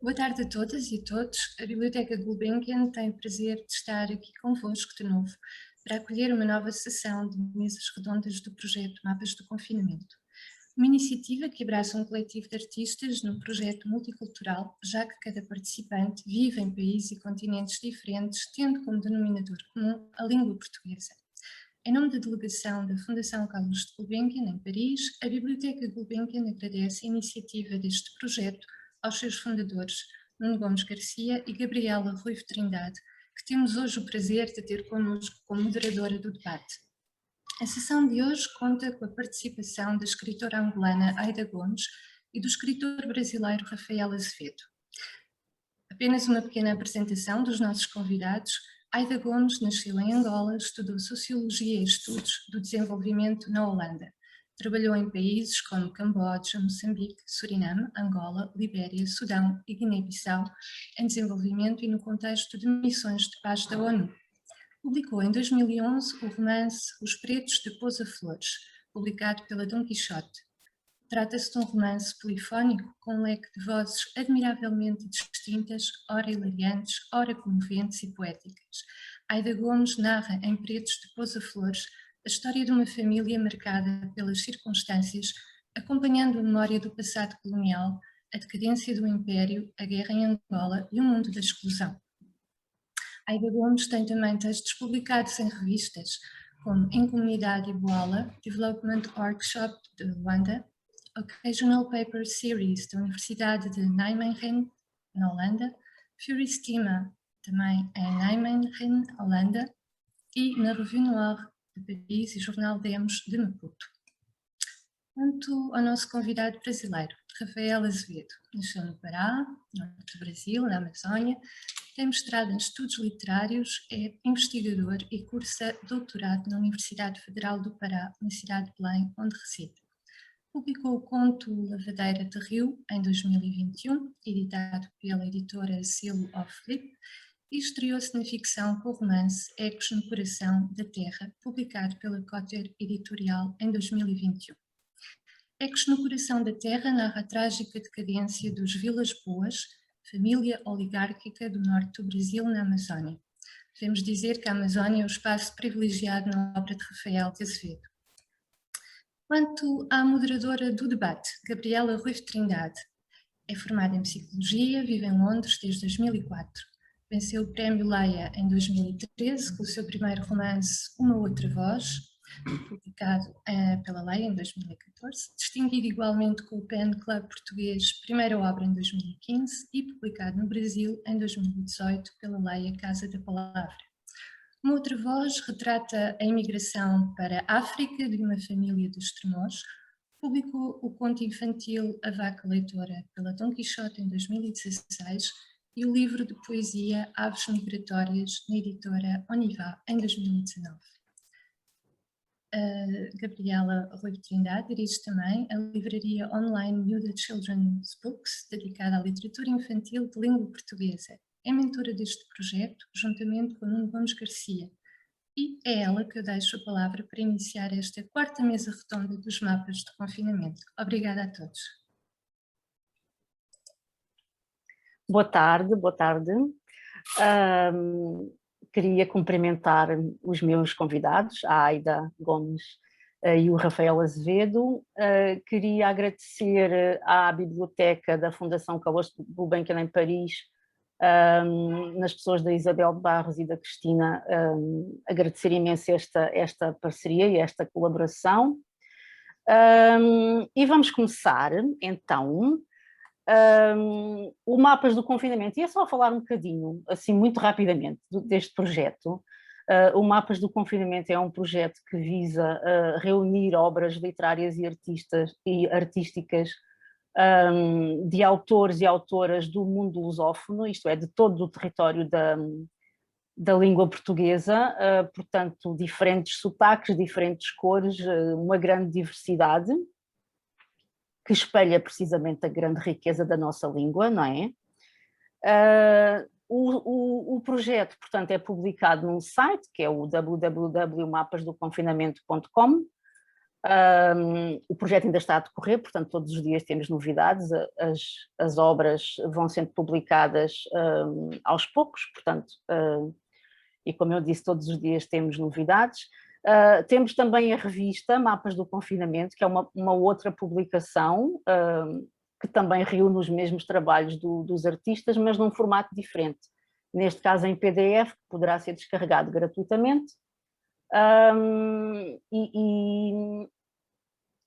Boa tarde a todas e a todos. A Biblioteca Gulbenkian tem o prazer de estar aqui convosco de novo para acolher uma nova sessão de mesas redondas do projeto Mapas do Confinamento. Uma iniciativa que abraça um coletivo de artistas num projeto multicultural, já que cada participante vive em países e continentes diferentes, tendo como denominador comum a língua portuguesa. Em nome da delegação da Fundação Carlos de Gulbenkian, em Paris, a Biblioteca Gulbenkian agradece a iniciativa deste projeto aos seus fundadores, Nuno Gomes Garcia e Gabriela Ruivo Trindade, que temos hoje o prazer de ter connosco como moderadora do debate. A sessão de hoje conta com a participação da escritora angolana Aida Gomes e do escritor brasileiro Rafael Azevedo. Apenas uma pequena apresentação dos nossos convidados. Aida Gomes nasceu em Angola, estudou Sociologia e Estudos do Desenvolvimento na Holanda. Trabalhou em países como Camboja, Moçambique, Suriname, Angola, Libéria, Sudão e Guiné-Bissau, em desenvolvimento e no contexto de missões de paz da ONU. Publicou em 2011 o romance Os Pretos de Pousa Flores, publicado pela Dom Quixote. Trata-se de um romance polifónico com um leque de vozes admiravelmente distintas, ora hilariantes, ora comoventes e poéticas. Aida Gomes narra em Pretos de Pousa Flores a história de uma família marcada pelas circunstâncias, acompanhando a memória do passado colonial, a decadência do Império, a guerra em Angola e o mundo da exclusão. Aida Gomes tem também textos publicados em revistas como Em Comunidade e Boala, Development Workshop de Luanda, Occasional Paper Series da Universidade de Nijmegen, na Holanda, Furistima, também em Nijmegen, Holanda, e na Revue Noire de Paris e Jornal Demos de Maputo. Quanto ao nosso convidado brasileiro, Rafael Azevedo, nasceu no Pará, norte do Brasil, na Amazónia, tem mestrado em estudos literários, é investigador e cursa doutorado na Universidade Federal do Pará, na cidade de Belém, onde reside. Publicou o conto Lavadeira de Rio em 2021, editado pela editora Selo of Flip, e estreou-se na ficção com o romance Ecos no Coração da Terra, publicado pela Cotter Editorial em 2021. Ecos no Coração da Terra narra a trágica decadência dos Vilas Boas, família oligárquica do norte do Brasil na Amazónia. Devemos dizer que a Amazónia é o espaço privilegiado na obra de Rafael de Azevedo. Quanto à moderadora do debate, Gabriela Ruivo Trindade, é formada em Psicologia, vive em Londres desde 2004. Venceu o Prémio Leia em 2013 com o seu primeiro romance Uma Outra Voz, publicado pela Leia em 2014, distinguido igualmente com o Pen Club Português, primeira obra em 2015 e publicado no Brasil em 2018 pela Leia Casa da Palavra. Uma Outra Voz retrata a imigração para a África de uma família de extremos. Publicou o conto infantil A Vaca Leitora pela Dom Quixote em 2016 e o livro de poesia Aves Migratórias na editora Onivá em 2019. Gabriela Ruivo Trindade dirige também a livraria online Miúda Children's Books, dedicada à literatura infantil de língua portuguesa. É mentora deste projeto, juntamente com Nuno Gomes Garcia. E é ela que eu deixo a palavra para iniciar esta quarta mesa redonda dos mapas de confinamento. Obrigada a todos. Boa tarde, boa tarde. Queria cumprimentar os meus convidados, a Aida Gomes e o Rafael Azevedo. Queria agradecer à Biblioteca da Fundação Carlos de Gulbenkian em Paris, nas pessoas da Isabel Barros e da Cristina, agradecer imenso esta parceria e esta colaboração. E vamos começar, então, o Mapas do Confinamento. E é só falar um bocadinho, assim, muito rapidamente, deste projeto. O Mapas do Confinamento é um projeto que visa reunir obras literárias e artísticas de autores e autoras do mundo lusófono, isto é, de todo o território da língua portuguesa, portanto, diferentes sotaques, diferentes cores, uma grande diversidade, que espelha precisamente a grande riqueza da nossa língua, não é? O projeto, portanto, é publicado num site, que é o www.mapasdoconfinamento.com, O projeto ainda está a decorrer, portanto, todos os dias temos novidades, as obras vão sendo publicadas aos poucos, portanto, e como eu disse, todos os dias temos novidades. Temos também a revista Mapas do Confinamento, que é uma outra publicação que também reúne os mesmos trabalhos dos artistas, mas num formato diferente. Neste caso em PDF, que poderá ser descarregado gratuitamente.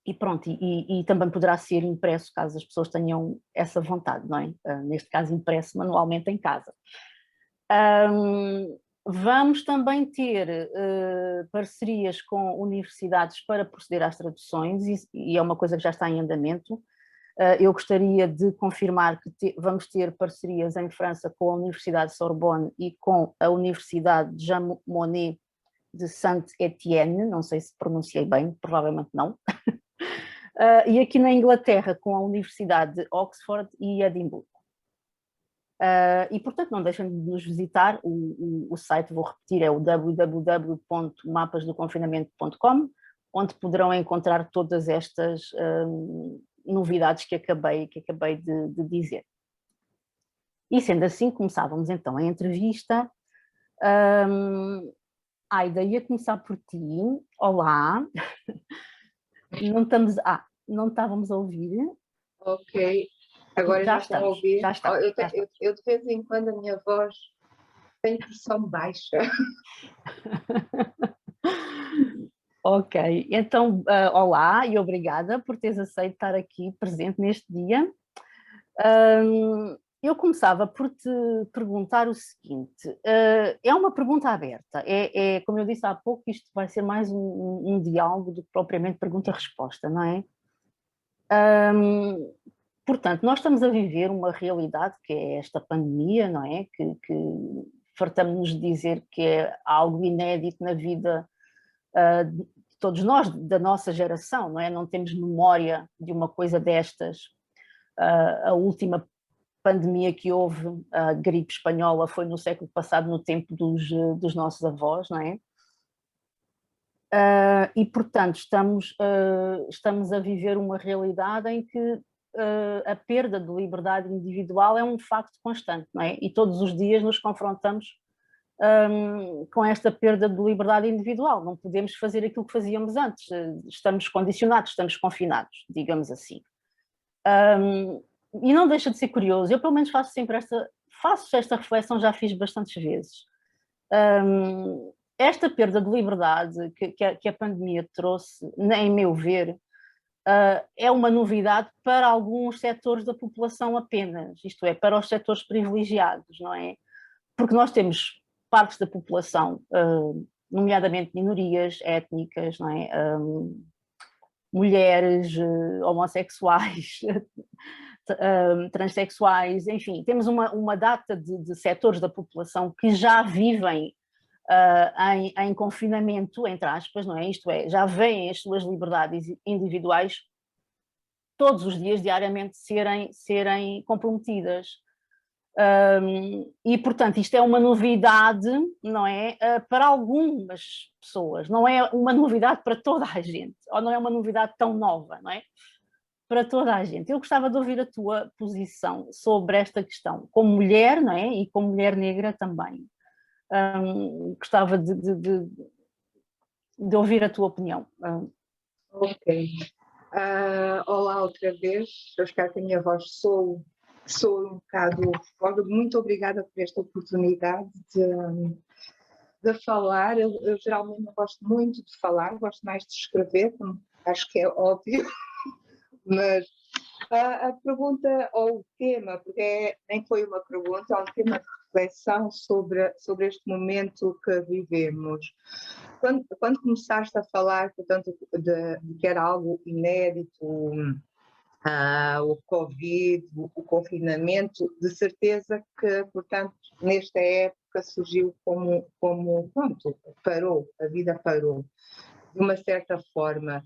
E pronto, e também poderá ser impresso, caso as pessoas tenham essa vontade, não é? Neste caso impresso manualmente em casa. Vamos também ter parcerias com universidades para proceder às traduções, e é uma coisa que já está em andamento. Eu gostaria de confirmar que vamos ter parcerias em França com a Universidade Sorbonne e com a Universidade Jean Monnet de Saint-Étienne, não sei se pronunciei bem, provavelmente não. E aqui na Inglaterra com a Universidade de Oxford e Edimburgo. E, portanto, não deixem de nos visitar, o site, vou repetir, é o www.mapasdoconfinamento.com, onde poderão encontrar todas estas novidades que acabei de dizer. E sendo assim, começávamos então a entrevista. Aida, ia começar por ti. Olá. Não estávamos a ouvir. Ok. Agora já estão a ouvir. Já está. Eu de vez em quando a minha voz tem pressão baixa. Ok, então olá e obrigada por teres aceito estar aqui presente neste dia. Eu começava por te perguntar o seguinte, é uma pergunta aberta, como eu disse há pouco, isto vai ser mais um diálogo do que propriamente pergunta-resposta, não é? Portanto, nós estamos a viver uma realidade que é esta pandemia, não é? Que fartamos-nos de dizer que é algo inédito na vida de todos nós, da nossa geração, não é? Não temos memória de uma coisa destas. A última pandemia que houve, a gripe espanhola, foi no século passado, no tempo dos nossos avós, não é? E, portanto, estamos a viver uma realidade em que a perda de liberdade individual é um facto constante, não é? E todos os dias nos confrontamos com esta perda de liberdade individual. Não podemos fazer aquilo que fazíamos antes. Estamos condicionados, estamos confinados, digamos assim. E não deixa de ser curioso. Eu, pelo menos, faço esta reflexão, já fiz bastantes vezes. Esta perda de liberdade que a pandemia trouxe, em meu ver, é uma novidade para alguns setores da população apenas, isto é, para os setores privilegiados, não é? Porque nós temos partes da população, nomeadamente minorias étnicas, não é? Mulheres, homossexuais, transexuais, enfim, temos uma data de setores da população que já vivem em confinamento, entre aspas, não é? Isto é, já veem as suas liberdades individuais todos os dias, diariamente, serem comprometidas. E, portanto, isto é uma novidade, não é? Para algumas pessoas, não é uma novidade para toda a gente, ou não é uma novidade tão nova, não é? Para toda a gente. Eu gostava de ouvir a tua posição sobre esta questão, como mulher, não é? E como mulher negra também. Gostava de ouvir a tua opinião. Ok. Olá outra vez, eu espero que a minha voz soe um bocado fora. Muito obrigada por esta oportunidade de falar. Eu geralmente não gosto muito de falar, gosto mais de escrever, como acho que é óbvio, mas a pergunta ou o tema, porque nem foi uma pergunta, é um tema de reflexão sobre este momento que vivemos. Quando começaste a falar, portanto, de que era algo inédito, o Covid, o confinamento, de certeza que, portanto, nesta época surgiu como pronto, parou, a vida parou, de uma certa forma.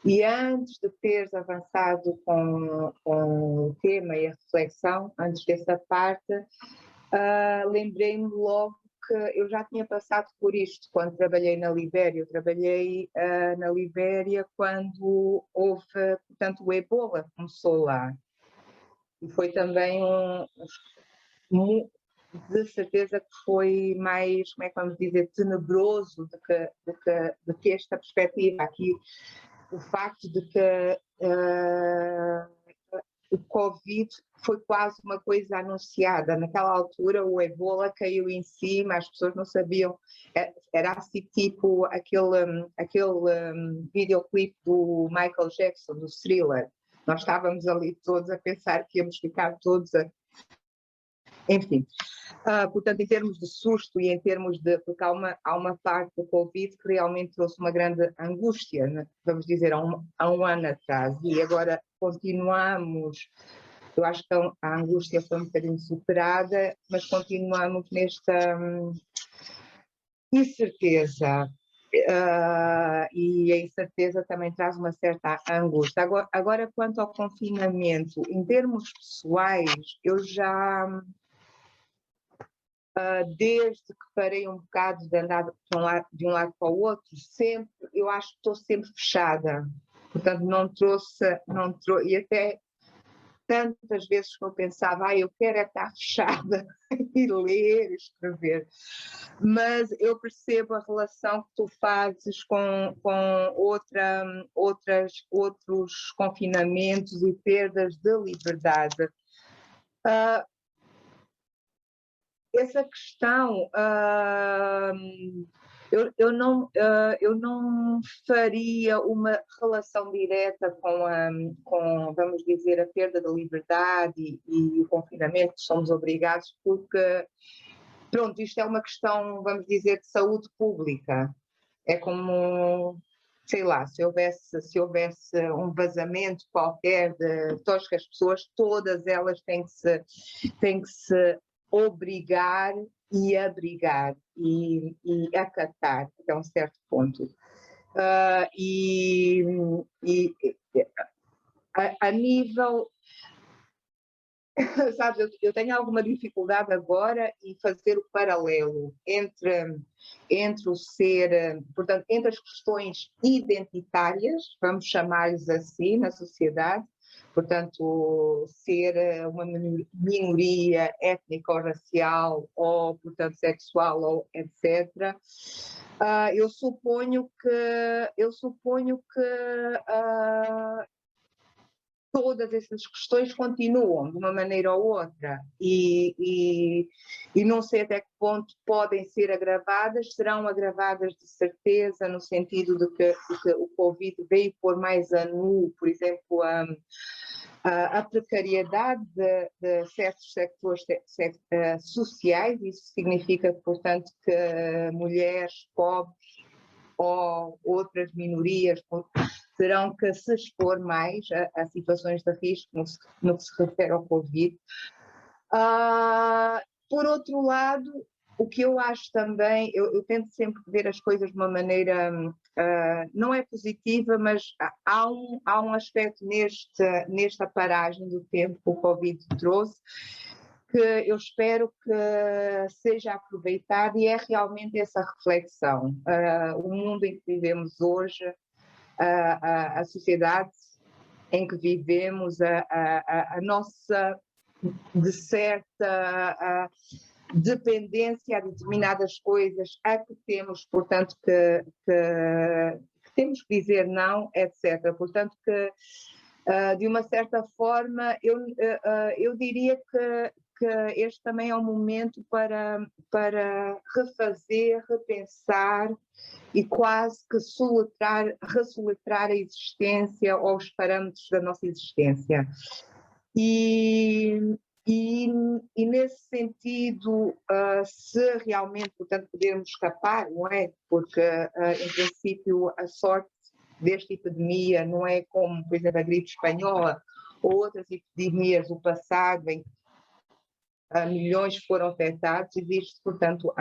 E antes de teres avançado com o tema e a reflexão, antes dessa parte, lembrei-me logo que eu já tinha passado por isto quando trabalhei na Libéria. Eu trabalhei na Libéria quando houve, portanto, o Ebola começou lá. E foi também de certeza que foi mais, como é que vamos dizer, tenebroso do que esta perspectiva aqui. O facto de que o Covid foi quase uma coisa anunciada. Naquela altura o Ebola caiu em cima, as pessoas não sabiam. Era assim tipo aquele videoclipe do Michael Jackson, do Thriller. Nós estávamos ali todos a pensar que íamos ficar todos a... Enfim, portanto, em termos de susto e em termos de... Porque há uma parte do Covid que realmente trouxe uma grande angústia, né? Vamos dizer, há um ano atrás, e agora continuamos... Eu acho que a angústia foi um bocadinho superada, mas continuamos nesta incerteza. E a incerteza também traz uma certa angústia. Agora, quanto ao confinamento, em termos pessoais, eu já... desde que parei um bocado de andar de um lado para o outro, sempre, eu acho que estou sempre fechada. Portanto, não trouxe, e até tantas vezes que eu pensava, eu quero é estar fechada e ler, escrever. Mas eu percebo a relação que tu fazes com outros confinamentos e perdas de liberdade. Essa questão, eu não faria uma relação direta com, vamos dizer, a perda da liberdade e o confinamento que somos obrigados, porque, pronto, isto é uma questão, vamos dizer, de saúde pública. É como, sei lá, se houvesse um vazamento qualquer de todas as pessoas, todas elas têm que se obrigar e abrigar e acatar até um certo ponto. A nível... Sabe, eu tenho alguma dificuldade agora em fazer o paralelo entre o ser, portanto, entre as questões identitárias, vamos chamar-lhes assim, na sociedade, portanto, ser uma minoria étnica ou racial, ou, portanto, sexual, ou etc. Eu suponho que todas essas questões continuam de uma maneira ou outra e não sei até que ponto podem ser agravadas, serão agravadas de certeza, no sentido de que o Covid veio pôr mais a nu, por exemplo, a precariedade de certos sectores sociais. Isso significa, portanto, que mulheres, pobres ou outras minorias terão que se expor mais a situações de risco no que se refere ao Covid. Por outro lado, o que eu acho também, eu tento sempre ver as coisas de uma maneira, não é positiva, mas há um aspecto nesta paragem do tempo que o Covid trouxe, que eu espero que seja aproveitado, e é realmente essa reflexão. O mundo em que vivemos hoje, a sociedade em que vivemos, a nossa, de certa dependência a determinadas coisas, a que temos, portanto, que temos que dizer não, etc. Portanto, que de uma certa forma, eu diria que este também é um momento para refazer, repensar e quase que ressoletrar a existência ou os parâmetros da nossa existência. E nesse sentido, se realmente, portanto, podermos escapar, não é? Porque, em princípio, a sorte desta epidemia não é como, por exemplo, a gripe espanhola ou outras epidemias do passado, em que milhões foram afetados. Existe, portanto,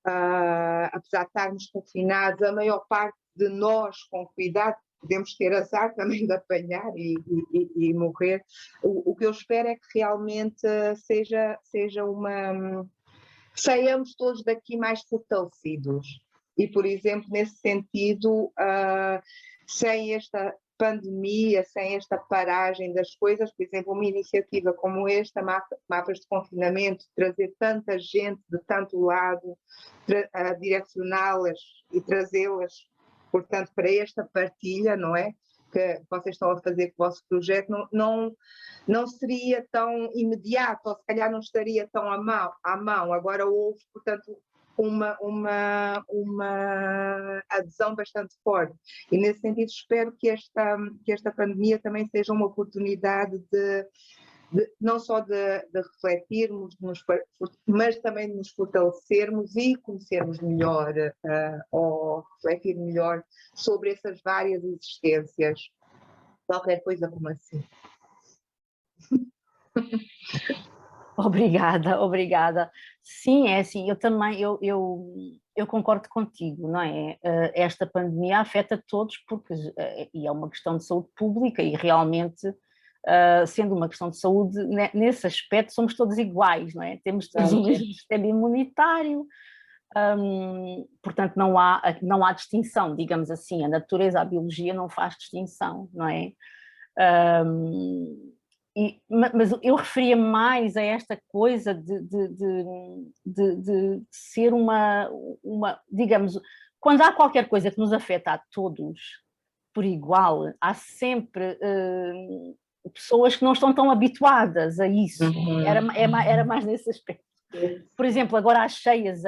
apesar de estarmos confinados, a maior parte de nós, com cuidado, podemos ter azar também de apanhar e morrer. O que eu espero é que realmente seja saiamos todos daqui mais fortalecidos. E, por exemplo, nesse sentido, sem esta pandemia, sem esta paragem das coisas, por exemplo, uma iniciativa como esta, mapas de confinamento, trazer tanta gente de tanto lado, direcioná-las e trazê-las, portanto, para esta partilha, não é? Que vocês estão a fazer com o vosso projeto, não seria tão imediato, ou se calhar não estaria tão à mão. Agora houve, portanto, uma adesão bastante forte. E, nesse sentido, espero que esta pandemia também seja uma oportunidade não só de refletirmos, mas também de nos fortalecermos e conhecermos melhor, ou refletir melhor sobre essas várias existências. Qualquer coisa como assim. Obrigada, obrigada. Sim, é assim, eu também, eu concordo contigo, não é? Esta pandemia afeta todos porque e é uma questão de saúde pública e realmente, sendo uma questão de saúde, nesse aspecto somos todos iguais, não é? Temos todos o mesmo sistema imunitário, portanto não há distinção, digamos assim, a natureza, a biologia não faz distinção, não é? Mas eu referia mais a esta coisa de ser uma, digamos, quando há qualquer coisa que nos afeta a todos por igual, há sempre pessoas que não estão tão habituadas a isso. Era mais nesse aspecto. Por exemplo, agora às cheias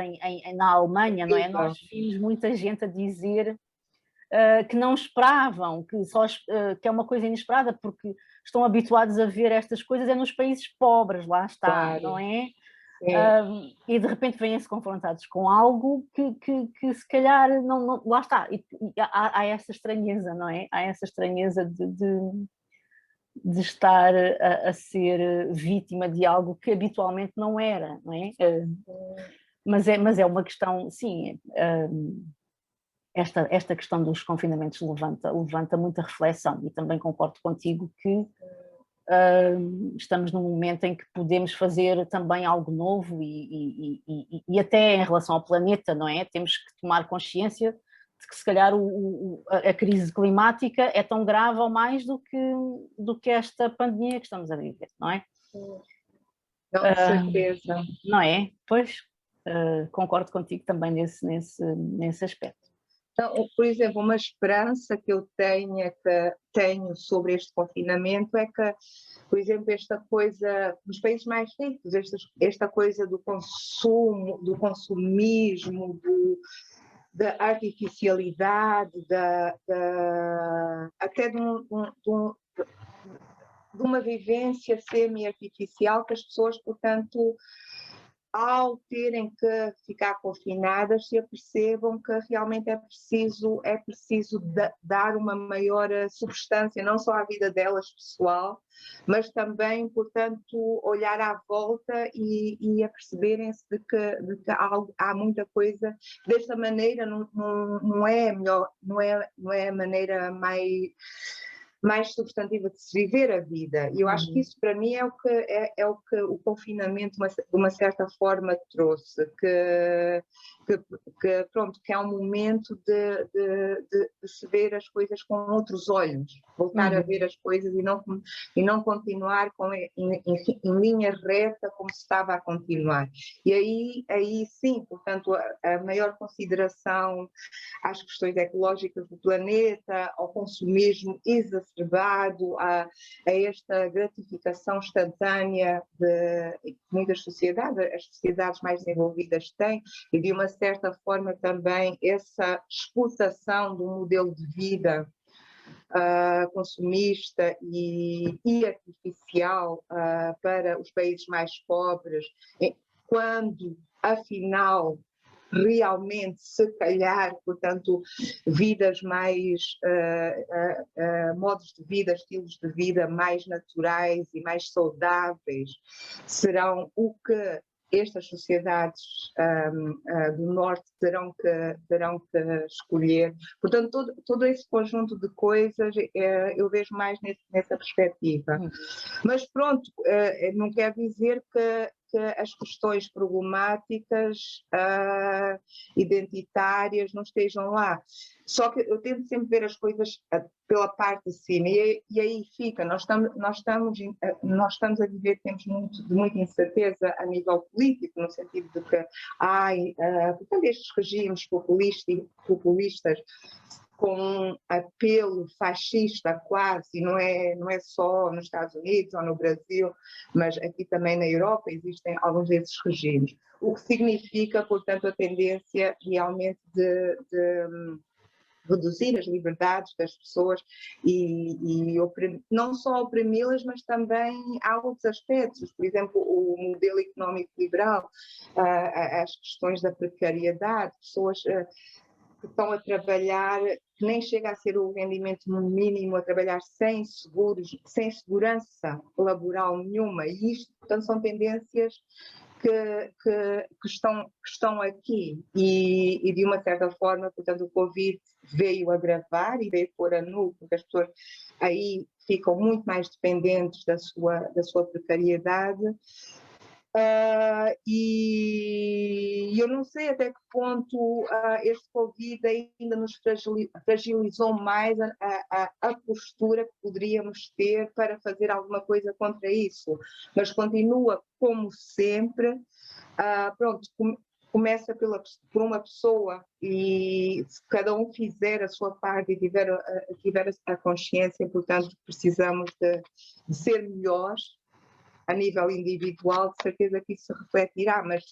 na Alemanha, não é? Nós vimos muita gente a dizer que não esperavam, que é uma coisa inesperada, porque estão habituados a ver estas coisas nos países pobres, lá está, claro. Não é? E de repente vêm-se confrontados com algo que se calhar não lá está, e há essa estranheza, não é? Há essa estranheza de estar a ser vítima de algo que habitualmente não era, não é? Mas é uma questão, sim, esta questão dos confinamentos levanta muita reflexão, e também concordo contigo que estamos num momento em que podemos fazer também algo novo e até em relação ao planeta, não é? Temos que tomar consciência de que se calhar a crise climática é tão grave ou mais do que esta pandemia que estamos a viver, não é? Com certeza. Não é? Pois, concordo contigo também nesse aspecto. Então, por exemplo, uma esperança que eu tenho sobre este confinamento é que, por exemplo, esta coisa dos países mais ricos, esta coisa do consumo, do consumismo, da artificialidade, até de uma vivência semi-artificial que as pessoas, portanto, ao terem que ficar confinadas, se apercebam que realmente é preciso dar uma maior substância, não só à vida delas pessoal, mas também, portanto, olhar à volta e aperceberem-se de que há muita coisa. Desta maneira não é melhor, não é a maneira mais substantiva de se viver a vida. E eu acho que isso, para mim, é o que o confinamento, de uma certa forma, trouxe, que é um momento de se ver as coisas com outros olhos, voltar a ver as coisas e não continuar em linha reta como se estava a continuar. E aí sim, portanto, a maior consideração às questões ecológicas do planeta, ao consumismo exacerbado, a esta gratificação instantânea que muitas sociedades, as sociedades mais desenvolvidas têm, e de uma certa forma também essa explotação do modelo de vida consumista e artificial para os países mais pobres, quando, afinal, realmente, se calhar, portanto, vidas mais, modos de vida, estilos de vida mais naturais e mais saudáveis serão o que estas sociedades do Norte terão que escolher. Portanto, todo esse conjunto de coisas eu vejo mais nessa perspectiva. Mas pronto, não quer dizer que as questões problemáticas identitárias não estejam lá. Só que eu tento sempre ver as coisas pela parte de cima, e aí fica, nós estamos a viver tempos de muita incerteza a nível político, no sentido de que portanto, estes regimes populistas com um apelo fascista quase, não é só nos Estados Unidos ou no Brasil, mas aqui também na Europa existem alguns desses regimes, o que significa, portanto, a tendência realmente de reduzir as liberdades das pessoas e não só oprimi-las, mas também há outros aspectos, por exemplo, o modelo económico liberal, as questões da precariedade, pessoas que estão a trabalhar, que nem chega a ser o rendimento mínimo, a trabalhar sem segurança laboral nenhuma, e isto, portanto, são tendências que estão aqui e de uma certa forma, portanto, o Covid veio agravar e veio pôr a nu, porque as pessoas aí ficam muito mais dependentes da sua precariedade. E eu não sei até que ponto este Covid ainda nos fragilizou mais a postura que poderíamos ter para fazer alguma coisa contra isso, mas continua como sempre, pronto, começa por uma pessoa, e se cada um fizer a sua parte e tiver a consciência, portanto, precisamos de ser melhores a nível individual, de certeza que isso se refletirá, mas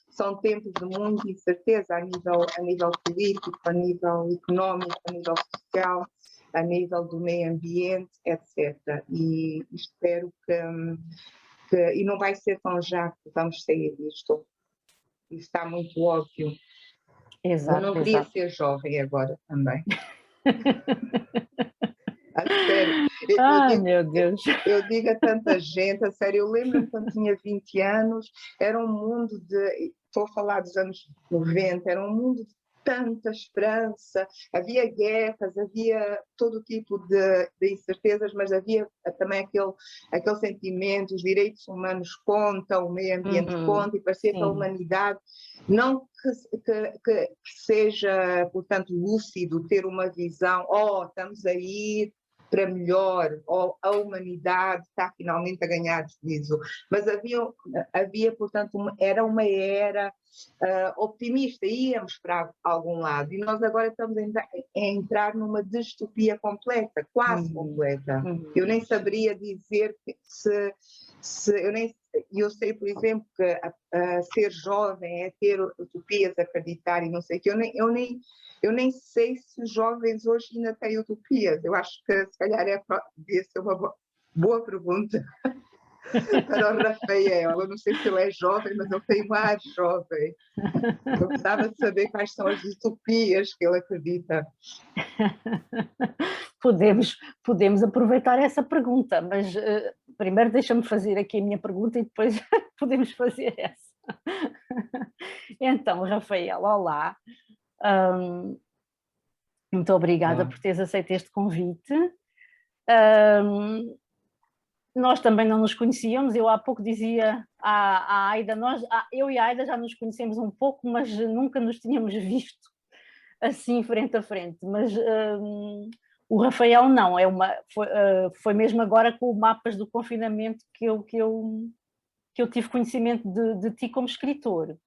são tempos de muita incerteza a nível político, a nível económico, a nível social, a nível do meio ambiente, etc. E espero que e não vai ser tão já que vamos sair disto. Isso está muito óbvio. Exato, eu não queria ser jovem agora também. A sério. Meu Deus. Eu digo a tanta gente, a sério, eu lembro-me quando tinha 20 anos, era um mundo estou a falar dos anos 90, era um mundo de tanta esperança, havia guerras, havia todo tipo de incertezas, mas havia também aquele sentimento, os direitos humanos contam, o meio ambiente conta, e parecia que a humanidade, não que seja, portanto, lúcido, ter uma visão, estamos a ir para melhor, ou a humanidade está finalmente a ganhar juízo. Mas havia portanto, era uma era optimista, íamos para algum lado, e nós agora estamos a entrar numa distopia completa, quase completa. Eu nem saberia dizer se eu sei, por exemplo, que ser jovem é ter utopias, acreditar e não sei o que, eu nem sei se os jovens hoje ainda têm utopias. Eu acho que se calhar devia ser uma boa pergunta para o Rafael. Eu não sei se ele é jovem, mas ele tem um ar jovem. Eu gostava de saber quais são as utopias que ele acredita. Podemos aproveitar essa pergunta, mas primeiro deixa-me fazer aqui a minha pergunta e depois podemos fazer essa. Então, Rafael, olá. Muito obrigada por teres aceito este convite. Nós também não nos conhecíamos, eu há pouco dizia à Aida, eu e a Aida já nos conhecemos um pouco, mas nunca nos tínhamos visto assim frente a frente, mas o Rafael não, foi mesmo agora com o Mapas do Confinamento que eu tive conhecimento de ti como escritor.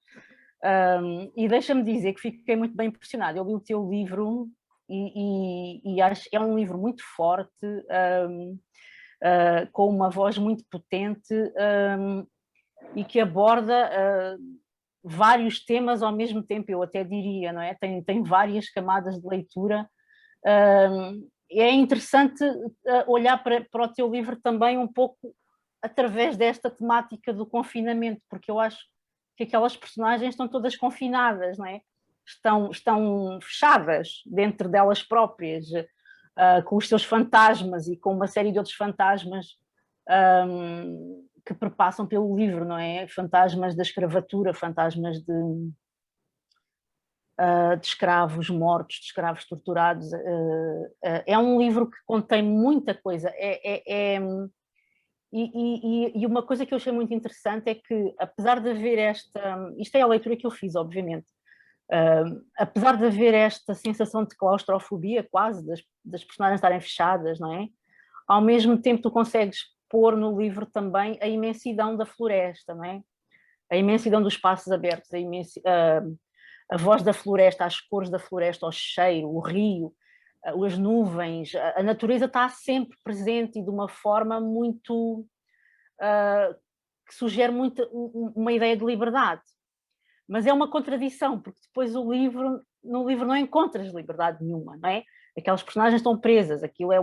E deixa-me dizer que fiquei muito bem impressionada. Eu li o teu livro e acho que é um livro muito forte, com uma voz muito potente, e que aborda vários temas ao mesmo tempo, eu até diria, não é? Tem várias camadas de leitura. É interessante olhar para o teu livro também um pouco através desta temática do confinamento, porque eu acho que aquelas personagens estão todas confinadas, não é? Estão fechadas dentro delas próprias, com os seus fantasmas e com uma série de outros fantasmas que perpassam pelo livro, não é? Fantasmas da escravatura, fantasmas de escravos mortos, de escravos torturados. É um livro que contém muita coisa. E uma coisa que eu achei muito interessante é que, apesar de haver isto é a leitura que eu fiz, obviamente, apesar de haver esta sensação de claustrofobia quase, das personagens estarem fechadas, não é? Ao mesmo tempo tu consegues pôr no livro também a imensidão da floresta, não é? A imensidão dos espaços abertos, a voz da floresta, as cores da floresta, o cheiro, o rio, as nuvens, a natureza está sempre presente e de uma forma muito que sugere muito uma ideia de liberdade. Mas é uma contradição, porque depois no livro não encontras liberdade nenhuma, não é? Aquelas personagens estão presas, aquilo é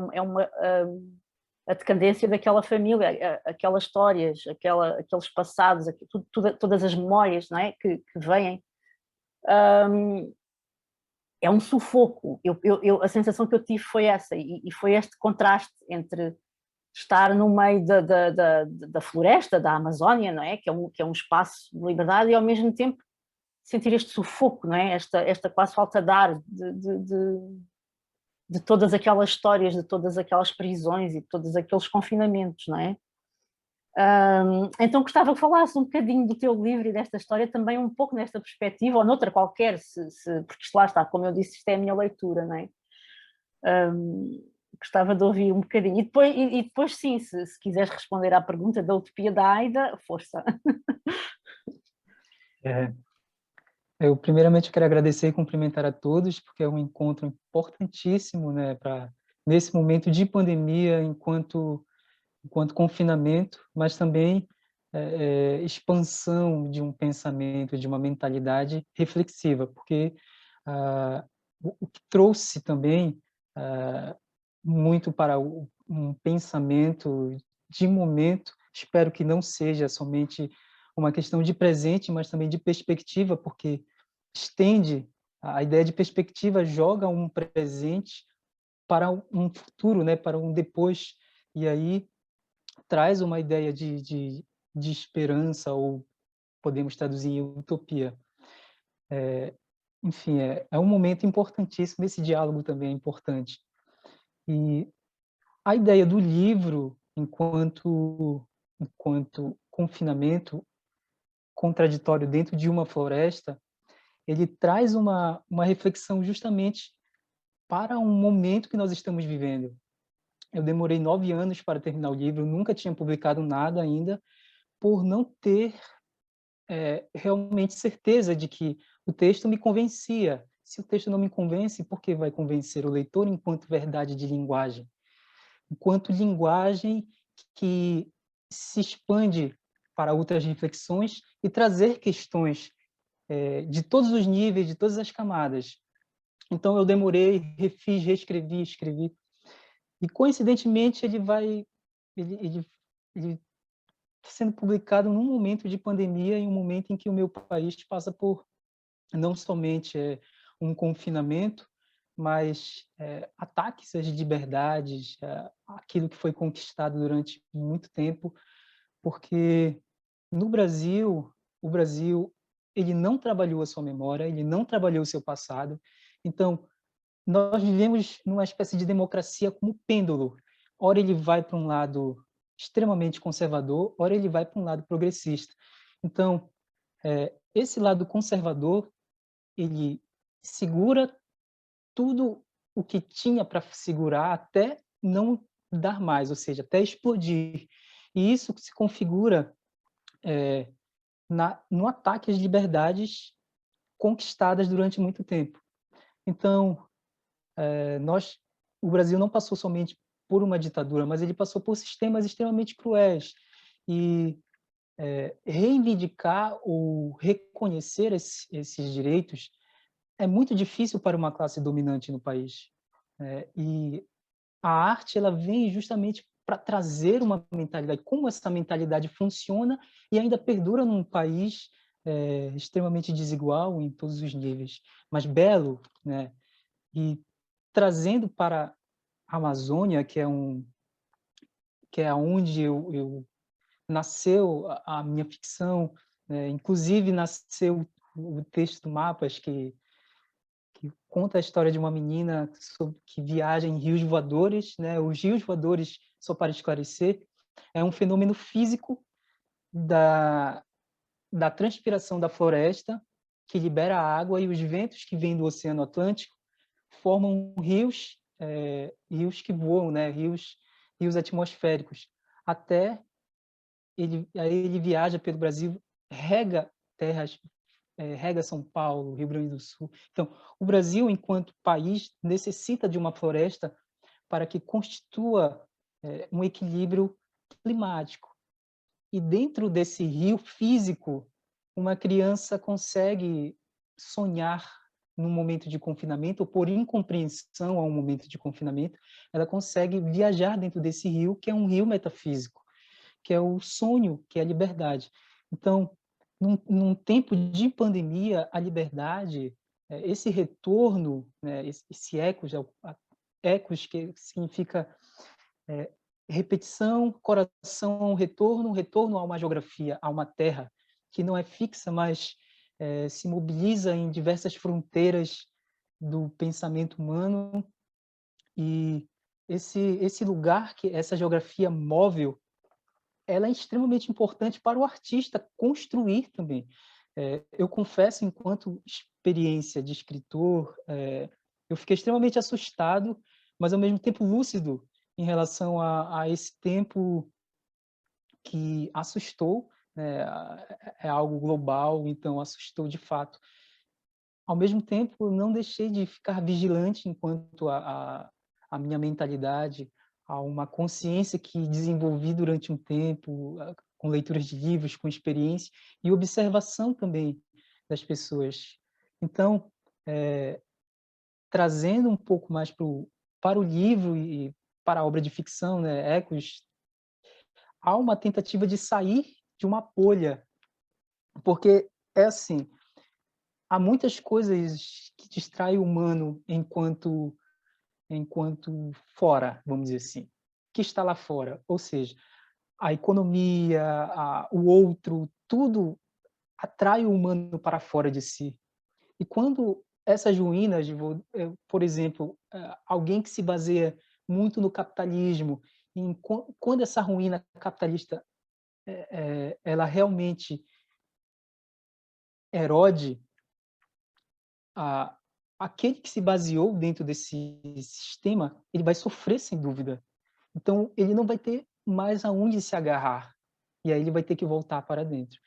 a decadência daquela família, aquelas histórias, aqueles passados, todas as memórias, não é? que vêm. É um sufoco. A sensação que eu tive foi essa, e foi este contraste entre estar no meio da floresta, da Amazónia, não é? Que é um espaço de liberdade, e ao mesmo tempo sentir este sufoco, não é? Esta quase falta de ar de todas aquelas histórias, de todas aquelas prisões e de todos aqueles confinamentos, não é? Então gostava que falasses um bocadinho do teu livro e desta história também um pouco nesta perspectiva, ou noutra qualquer, porque isto lá está, como eu disse, isto é a minha leitura, não é? Gostava de ouvir um bocadinho. E depois sim, se quiseres responder à pergunta da utopia da Aida, força. Eu primeiramente quero agradecer e cumprimentar a todos, porque é um encontro importantíssimo, né, nesse momento de pandemia, enquanto confinamento, mas também expansão de um pensamento, de uma mentalidade reflexiva, porque o que trouxe também muito para um pensamento de momento, espero que não seja somente uma questão de presente, mas também de perspectiva, porque estende a ideia de perspectiva, joga um presente para um futuro, né, para um depois, e aí traz uma ideia de esperança, ou podemos traduzir em utopia. Enfim, é um momento importantíssimo, esse diálogo também é importante. E a ideia do livro, enquanto confinamento contraditório dentro de uma floresta, ele traz uma reflexão justamente para um momento que nós estamos vivendo. Eu demorei 9 anos para terminar o livro, nunca tinha publicado nada ainda, por não ter realmente certeza de que o texto me convencia. Se o texto não me convence, por que vai convencer o leitor enquanto verdade de linguagem? Enquanto linguagem que se expande para outras reflexões e trazer questões de todos os níveis, de todas as camadas. Então eu demorei, refiz, reescrevi, escrevi. E coincidentemente ele está sendo publicado num momento de pandemia, em um momento em que o meu país passa por não somente um confinamento, mas ataques às liberdades, aquilo que foi conquistado durante muito tempo, porque no Brasil, o Brasil ele não trabalhou a sua memória, ele não trabalhou o seu passado. Então, nós vivemos numa espécie de democracia como pêndulo. Ora ele vai para um lado extremamente conservador, ora ele vai para um lado progressista. Então, esse lado conservador, ele segura tudo o que tinha para segurar até não dar mais, ou seja, até explodir. E isso se configura no ataque às liberdades conquistadas durante muito tempo. Então, o Brasil não passou somente por uma ditadura, mas ele passou por sistemas extremamente cruéis. E reivindicar ou reconhecer esses direitos é muito difícil para uma classe dominante no país. E a arte ela vem justamente para trazer uma mentalidade, como essa mentalidade funciona e ainda perdura num país extremamente desigual em todos os níveis, mas belo, né? E trazendo para a Amazônia, que é onde eu nasceu a minha ficção, inclusive nasceu o texto Mapas, que conta a história de uma menina que viaja em rios voadores, né? Os rios voadores, só para esclarecer, é um fenômeno físico da transpiração da floresta, que libera a água, e os ventos que vêm do Oceano Atlântico formam rios, rios que voam, né? rios atmosféricos, aí ele viaja pelo Brasil, rega terras, rega São Paulo, Rio Grande do Sul. Então, o Brasil, enquanto país, necessita de uma floresta para que constitua um equilíbrio climático. E dentro desse rio físico, uma criança consegue sonhar num momento de confinamento, ou por incompreensão a um momento de confinamento, ela consegue viajar dentro desse rio, que é um rio metafísico, que é o sonho, que é a liberdade. Então, num tempo de pandemia, a liberdade, esse retorno, né, esse ecos que significa repetição, coração, retorno a uma geografia, a uma terra que não é fixa, mas se mobiliza em diversas fronteiras do pensamento humano. E esse lugar, essa geografia móvel, ela é extremamente importante para o artista construir também. Eu confesso, enquanto experiência de escritor, eu fiquei extremamente assustado, mas ao mesmo tempo lúcido em relação a esse tempo que assustou, né? É algo global, então assustou de fato. Ao mesmo tempo, eu não deixei de ficar vigilante enquanto a minha mentalidade, a uma consciência que desenvolvi durante um tempo, com leituras de livros, com experiência, e observação também das pessoas. Então, trazendo um pouco mais para o livro e para a obra de ficção, né, Ecos, há uma tentativa de sair de uma bolha, porque é assim, há muitas coisas que distraem o humano enquanto fora, vamos dizer assim, que está lá fora, ou seja, a economia, o outro, tudo atrai o humano para fora de si. E quando essas ruínas, por exemplo, alguém que se baseia muito no capitalismo, quando essa ruína capitalista ela realmente erode aquele que se baseou dentro desse sistema, ele vai sofrer sem dúvida. Então, ele não vai ter mais aonde se agarrar. E aí ele vai ter que voltar para dentro,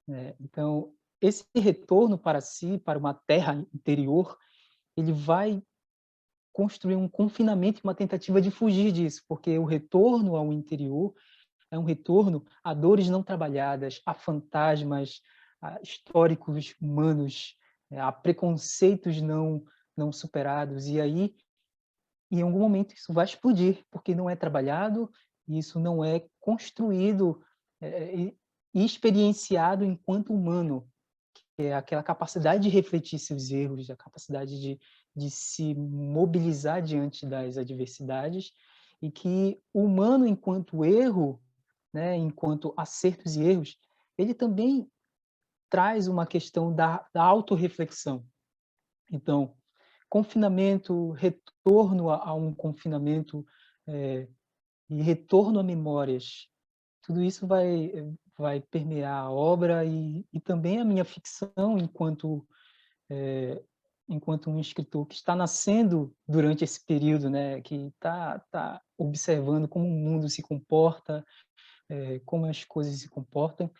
né? Então, esse retorno para si, para uma terra interior, ele vai construir um confinamento e uma tentativa de fugir disso, porque o retorno ao interior é um retorno a dores não trabalhadas, a fantasmas, a históricos humanos, a preconceitos não superados. E aí, em algum momento, isso vai explodir, porque não é trabalhado, isso não é construído e experienciado enquanto humano, que é aquela capacidade de refletir seus erros, a capacidade de se mobilizar diante das adversidades, e que o humano, enquanto erro, né, enquanto acertos e erros, ele também traz uma questão da autorreflexão. Então, confinamento, retorno a um confinamento e retorno a memórias, tudo isso vai permear a obra e também a minha ficção enquanto um escritor que está nascendo durante esse período, né, que tá observando como o mundo se comporta, como as coisas se comportam,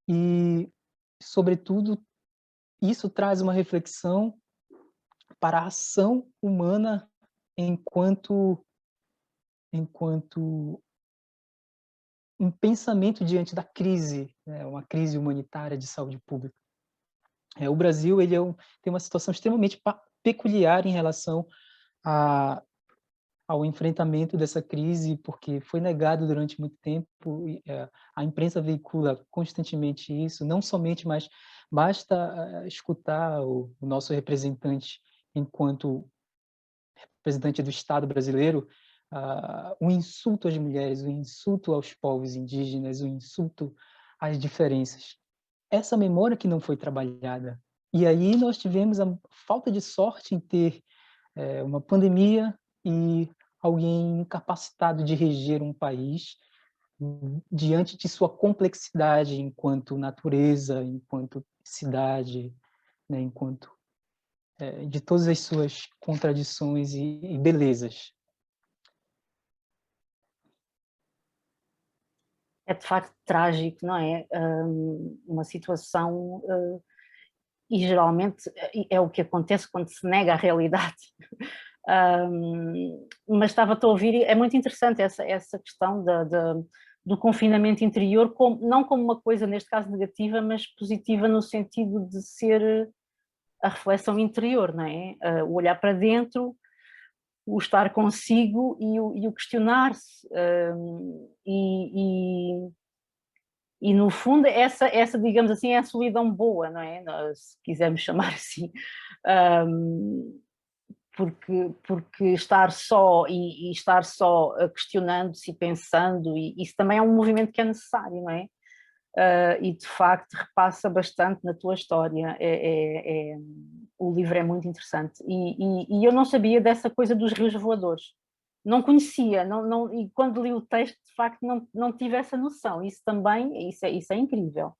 e, sobretudo, isso traz uma reflexão para a ação humana enquanto um pensamento diante da crise, né, uma crise humanitária de saúde pública. O Brasil ele tem uma situação extremamente peculiar em relação ao enfrentamento dessa crise, porque foi negado durante muito tempo, e a imprensa veicula constantemente isso, não somente, mas basta escutar o nosso representante, enquanto representante do Estado brasileiro, o insulto às mulheres, o insulto aos povos indígenas, o insulto às diferenças. Essa memória que não foi trabalhada. E aí nós tivemos a falta de sorte em ter uma pandemia e alguém incapacitado de reger um país, diante de sua complexidade enquanto natureza, enquanto cidade, né, enquanto de todas as suas contradições e belezas. É de facto trágico, não é? Uma situação, e geralmente é o que acontece quando se nega a realidade. Mas estava-te a ouvir, é muito interessante essa questão do confinamento interior, não como uma coisa, neste caso, negativa, mas positiva no sentido de ser a reflexão interior, não é? O olhar para dentro, o estar consigo e o questionar-se. E no fundo, essa, digamos assim, é a solidão boa, não é? Se quisermos chamar assim. Porque estar só e estar só questionando-se e pensando, e isso também é um movimento que é necessário, não é? E de facto repassa bastante na tua história. O livro é muito interessante e eu não sabia dessa coisa dos rios voadores, não conhecia, e quando li o texto de facto não tive essa noção. Isso também, isso é incrível.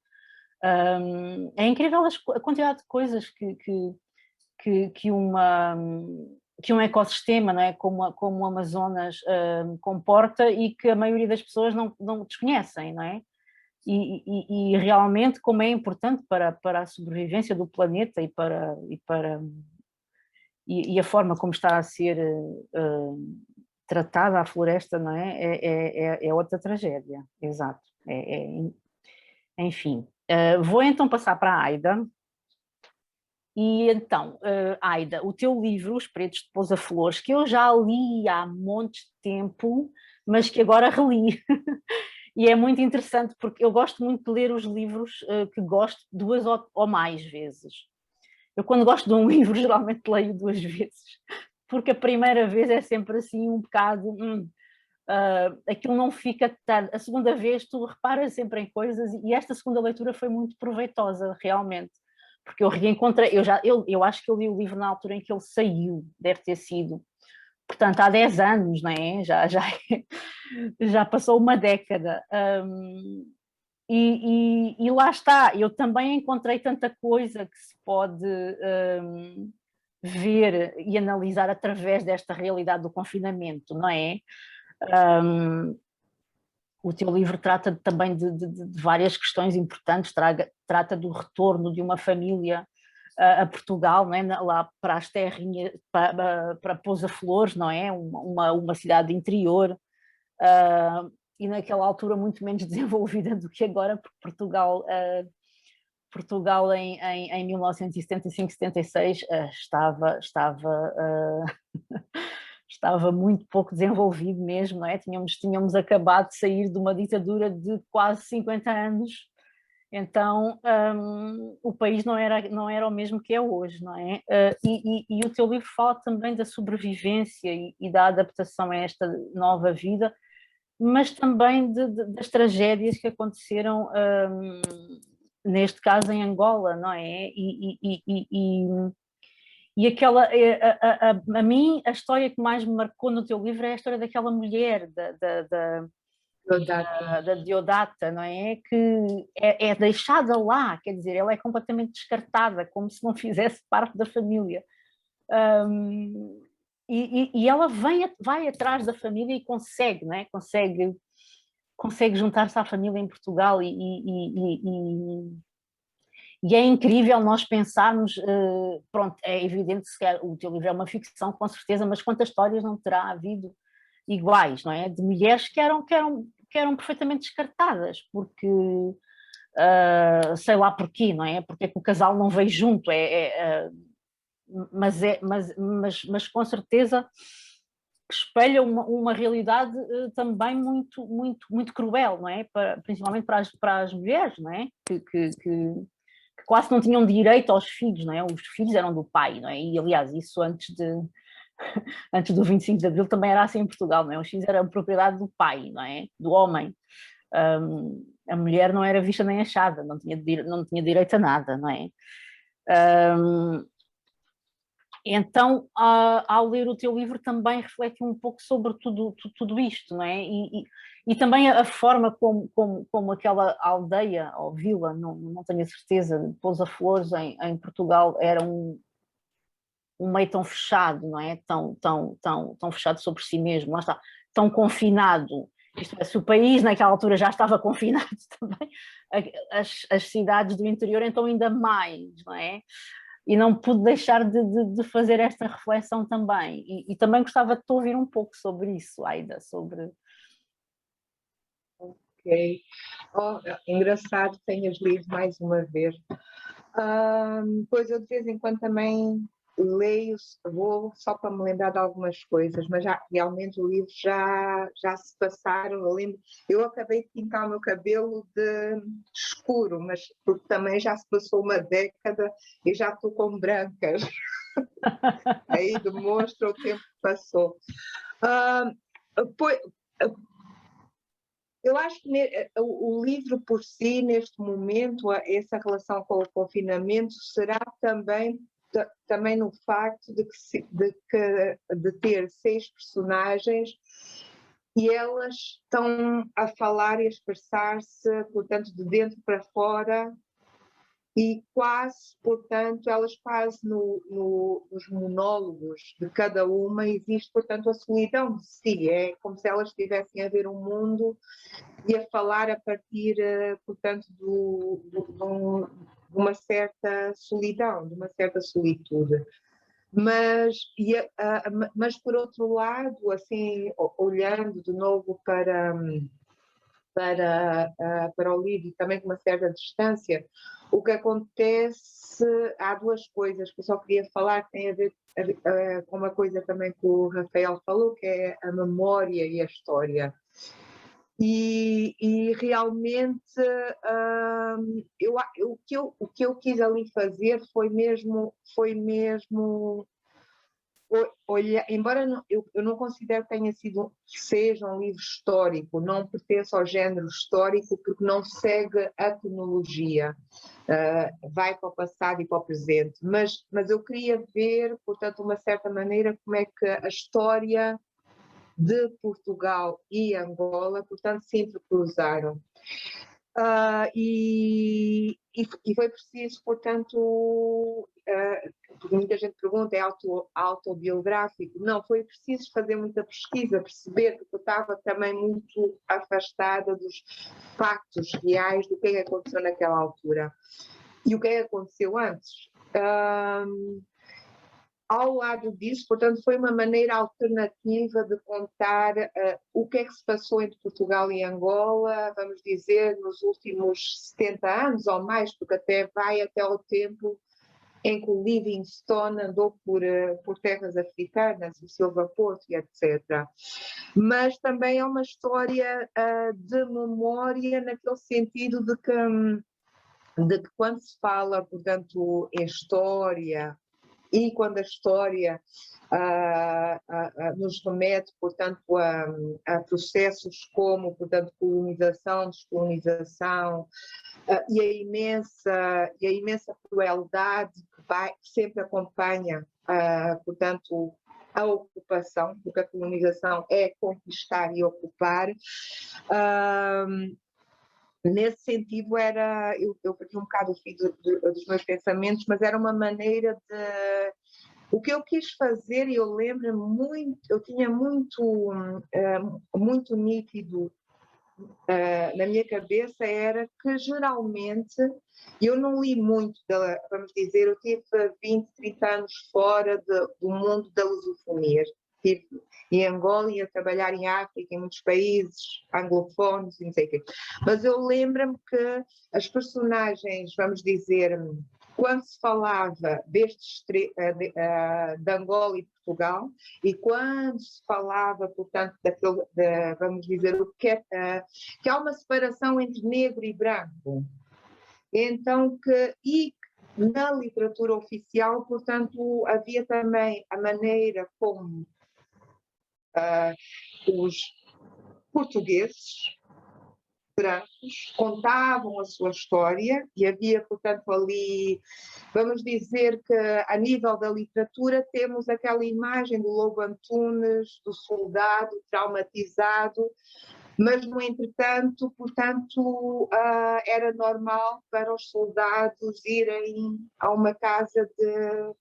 É incrível a quantidade de coisas que um ecossistema, não é, como o Amazonas comporta, e que a maioria das pessoas não desconhecem, não é? E realmente como é importante para a sobrevivência do planeta e a forma como está a ser tratada a floresta, não é? É outra tragédia, exato. Enfim, vou então passar para a Aida. E então, Aida, o teu livro, Os Pretos de Pousa Flores, que eu já li há montes de tempo, mas que agora reli. E é muito interessante porque eu gosto muito de ler os livros que gosto 2 ou mais vezes. Eu quando gosto de um livro geralmente leio 2 vezes, porque a primeira vez é sempre assim um bocado... aquilo não fica tarde. A segunda vez tu reparas sempre em coisas, e esta segunda leitura foi muito proveitosa, realmente. Porque eu reencontrei, eu acho que eu li o livro na altura em que ele saiu, deve ter sido, portanto, há 10 anos, não é? Já passou uma década. E lá está, eu também encontrei tanta coisa que se pode ver e analisar através desta realidade do confinamento, não é? O teu livro trata também de várias questões importantes, trata do retorno de uma família a Portugal, não é? Lá para as terrinhas, para Pousa Flores, não é? Uma cidade interior, e naquela altura muito menos desenvolvida do que agora, porque Portugal em 1975, 76 estava muito pouco desenvolvido mesmo, não é? Tínhamos acabado de sair de uma ditadura de quase 50 anos, então o país não era o mesmo que é hoje, não é? E o teu livro fala também da sobrevivência e da adaptação a esta nova vida, mas também das tragédias que aconteceram, neste caso em Angola, não é? E aquela, a mim, a história que mais me marcou no teu livro é a história daquela mulher, da Deodata, não é? Que é deixada lá, quer dizer, ela é completamente descartada, como se não fizesse parte da família. E ela vai atrás da família e consegue, não é? Consegue juntar-se à família em Portugal e é incrível nós pensarmos, pronto, é evidente que o teu livro é uma ficção, com certeza, mas quantas histórias não terá havido iguais, não é? De mulheres que eram perfeitamente descartadas, porque, sei lá porquê, não é? Porque é que o casal não veio junto, mas com certeza espelha uma realidade também muito, muito, muito cruel, não é? Principalmente para as mulheres, não é? Que quase não tinham direito aos filhos, não é? Os filhos eram do pai, não é? E aliás, isso antes do 25 de Abril também era assim em Portugal, não é? Os filhos eram propriedade do pai, não é? Do homem. A mulher não era vista nem achada, não tinha direito a nada, não é? Então, ao ler o teu livro, também reflete um pouco sobre tudo isto, não é? E também a forma como aquela aldeia ou vila, não tenho a certeza, de Pousa Flores, em Portugal, era um meio tão fechado, não é? Tão fechado sobre si mesmo, lá está, tão confinado. Isto é, se o país naquela altura já estava confinado também, as cidades do interior então ainda mais, não é? E não pude deixar de fazer esta reflexão também. E também gostava de te ouvir um pouco sobre isso, Aida, sobre... Ok. Oh, engraçado que tenhas lido mais uma vez. Pois eu de vez em quando também leio, vou só para me lembrar de algumas coisas, mas já, realmente o livro já se passaram. Eu acabei de pintar o meu cabelo de escuro, mas porque também já se passou uma década e já estou com brancas. Aí demonstra o tempo que passou. Pois, eu acho que o livro por si, neste momento, essa relação com o confinamento, será também no facto de ter 6 personagens e elas estão a falar e a expressar-se, portanto, de dentro para fora. E quase, portanto, elas quase nos monólogos de cada uma existe, portanto, a solidão de si. É como se elas estivessem a ver um mundo e a falar a partir, portanto, de uma certa solidão, de uma certa solitude. Mas por outro lado, assim, olhando de novo para o livro e também com uma certa distância, o que acontece, há 2 coisas que eu só queria falar que têm a ver com uma coisa também que o Rafael falou, que é a memória e a história. E realmente o que eu quis ali fazer foi mesmo olha, embora eu não considero que seja um livro histórico, não pertence ao género histórico porque não segue a cronologia, vai para o passado e para o presente, mas eu queria ver, portanto, de uma certa maneira, como é que a história de Portugal e Angola, portanto, se entrecruzaram. E foi preciso, portanto, porque muita gente pergunta, é autobiográfico? Não, foi preciso fazer muita pesquisa, perceber que eu estava também muito afastada dos factos reais do que é que aconteceu naquela altura. E o que é que aconteceu antes? Ao lado disso, portanto, foi uma maneira alternativa de contar o que é que se passou entre Portugal e Angola, vamos dizer, nos últimos 70 anos ou mais, porque vai até ao tempo em que o Livingstone andou por terras africanas, o Silva Porto e etc. Mas também é uma história de memória naquele sentido de que quando se fala, portanto, em história, e quando a história nos remete, portanto, a processos como, portanto, colonização, descolonização e a imensa crueldade que sempre acompanha, portanto, a ocupação, porque a colonização é conquistar e ocupar. Nesse sentido, eu perdi um bocado o fio dos meus pensamentos, mas era uma maneira de... O que eu quis fazer, e eu lembro muito, eu tinha muito nítido na minha cabeça, era que geralmente, eu não li muito, vamos dizer, eu tive 20, 30 anos fora do mundo da lusofonia. Estive em Angola e a trabalhar em África, em muitos países anglofones, não sei o quê. Mas eu lembro-me que as personagens, vamos dizer, quando se falava de Angola e Portugal, e quando se falava, portanto, vamos dizer, que há uma separação entre negro e branco. Então, na literatura oficial, portanto, havia também a maneira como os portugueses brancos, contavam a sua história e havia, portanto, ali, vamos dizer que a nível da literatura temos aquela imagem do Lobo Antunes, do soldado traumatizado, mas, no entretanto, portanto, era normal para os soldados irem a uma casa de,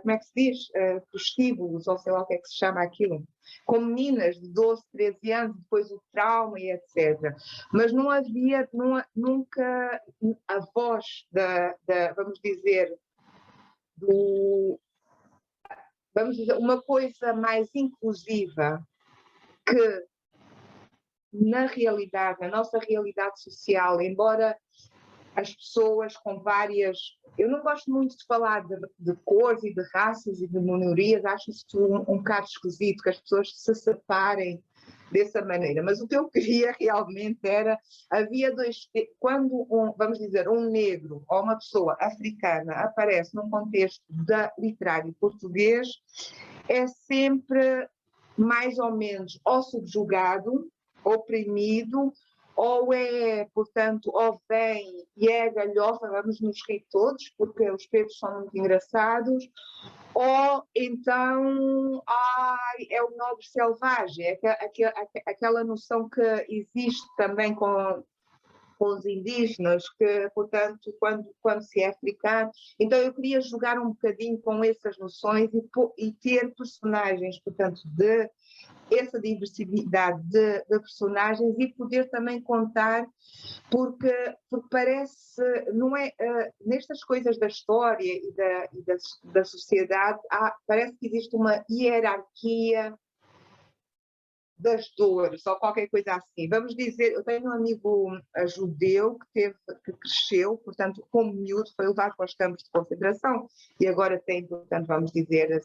como é que se diz? Prostíbulos, ou sei lá o que é que se chama aquilo, com meninas de 12, 13 anos, depois o trauma e etc. Mas não havia nunca a voz vamos dizer, uma coisa mais inclusiva que, na realidade, na nossa realidade social, embora as pessoas com várias... Eu não gosto muito de falar de cores e de raças e de minorias, acho isso um bocado esquisito, que as pessoas se separem dessa maneira, mas o que eu queria realmente era, havia dois... Quando, vamos dizer, um negro ou uma pessoa africana aparece num contexto literário português, é sempre mais ou menos ou subjugado, oprimido, ou é, portanto, ou vem e é galhofa, vamos nos rir todos, porque os pretos são muito engraçados, ou então é o nobre selvagem, aquela noção que existe também com os indígenas, que, portanto, quando se é africano. Então eu queria jogar um bocadinho com essas noções e ter personagens, portanto, de essa diversidade de personagens e poder também contar, porque parece, não é, nestas coisas da história e da sociedade, parece que existe uma hierarquia das dores, ou qualquer coisa assim. Vamos dizer, eu tenho um amigo judeu que cresceu, portanto, como miúdo, foi levado para os campos de concentração e agora tem, portanto, vamos dizer,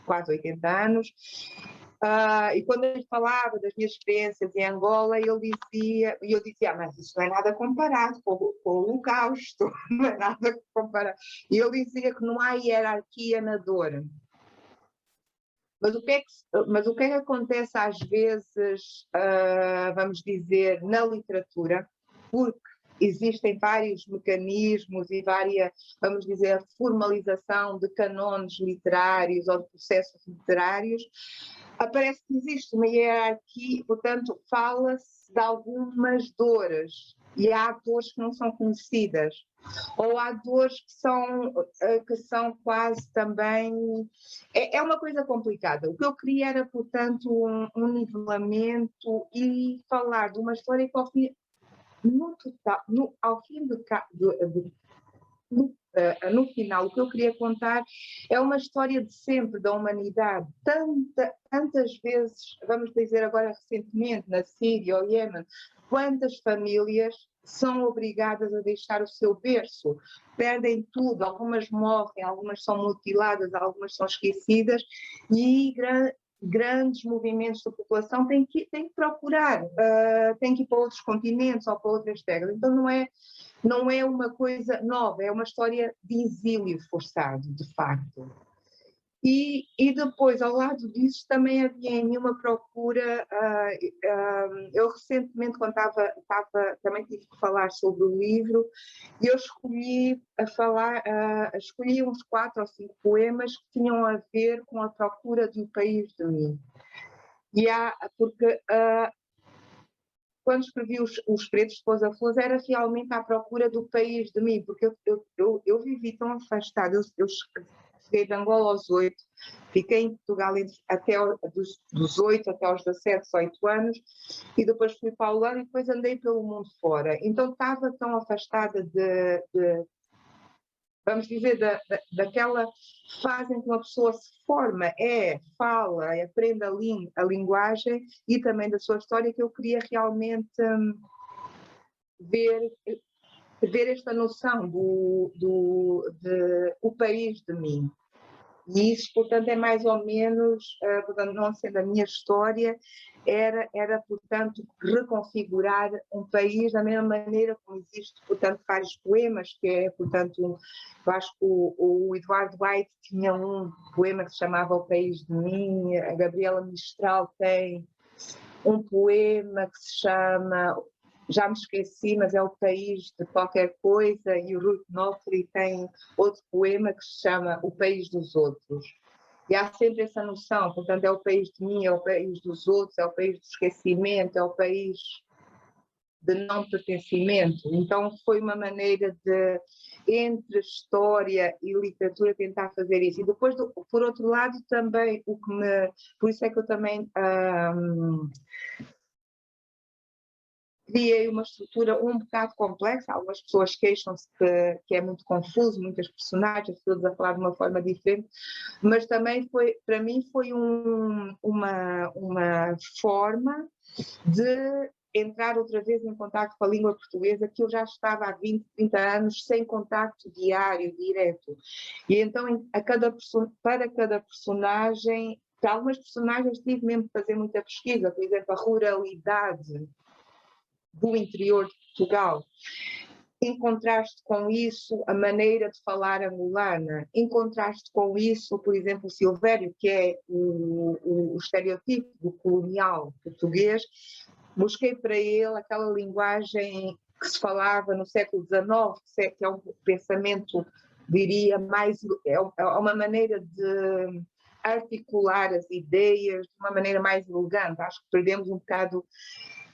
quase 80 anos. E quando ele falava das minhas experiências em Angola, ele dizia, e eu dizia, mas isso não é nada comparado com o Holocausto, não é nada comparado. E ele dizia que não há hierarquia na dor. Mas o que é que acontece às vezes, vamos dizer, na literatura, porque existem vários mecanismos e várias, vamos dizer, formalização de canones literários ou de processos literários, parece que existe uma hierarquia, portanto, fala-se de algumas dores, e há dores que não são conhecidas, ou há dores que são quase também... É uma coisa complicada. O que eu queria era, portanto, um nivelamento e falar de uma história que, no final, o que eu queria contar é uma história de sempre da humanidade. Tantas vezes, vamos dizer agora recentemente, na Síria ou Iêmen, quantas famílias são obrigadas a deixar o seu berço, perdem tudo, algumas morrem, algumas são mutiladas, algumas são esquecidas, e grandes movimentos da população têm que procurar, têm que ir para outros continentes ou para outras terras. Então não é uma coisa nova, é uma história de exílio forçado, de facto. E depois, ao lado disso, também havia em mim uma procura. Eu recentemente, quando também tive que falar sobre o livro, e eu escolhi uns 4 ou 5 poemas que tinham a ver com a procura de um país de mim. Porque quando escrevi os Pretos de Pousa Flores, era realmente à procura do país de mim, porque eu vivi tão afastada. Eu cheguei de Angola aos 8, fiquei em Portugal dos 8 até aos 17, 18 anos, e depois fui para a Holanda e depois andei pelo mundo fora. Então estava tão afastada vamos dizer, daquela fase em que uma pessoa se forma, fala, aprende a linguagem e também da sua história, que eu queria realmente ver esta noção o país de mim. E isso, portanto, é mais ou menos, portanto, não sendo a minha história, era, portanto, reconfigurar um país da mesma maneira como existe, portanto, vários poemas, que é, portanto, eu acho que o Eduardo White tinha um poema que se chamava O País de Mim, a Gabriela Mistral tem um poema que se chama já me esqueci, mas é o país de qualquer coisa, e o Ruth Knopfler tem outro poema que se chama O País dos Outros. E há sempre essa noção, portanto, é o país de mim, é o país dos outros, é o país do esquecimento, é o país de não pertencimento. Então foi uma maneira de, entre história e literatura, tentar fazer isso. E depois, por outro lado, também o que me... Por isso é que eu também criei uma estrutura um bocado complexa. Algumas pessoas queixam-se que é muito confuso, muitas personagens, todos a falar de uma forma diferente, mas também foi, para mim, foi uma forma de entrar outra vez em contato com a língua portuguesa, que eu já estava há 20, 30 anos sem contacto diário, direto. E então, para cada personagem, para algumas personagens tive mesmo de fazer muita pesquisa, por exemplo, a ruralidade do interior de Portugal. Em contraste com isso, a maneira de falar angolana. Em contraste com isso, por exemplo, o Silvério, que é o estereotipo do colonial português, busquei para ele aquela linguagem que se falava no século XIX, que é um pensamento, diria, mais... É uma maneira de articular as ideias de uma maneira mais elegante. Acho que perdemos um bocado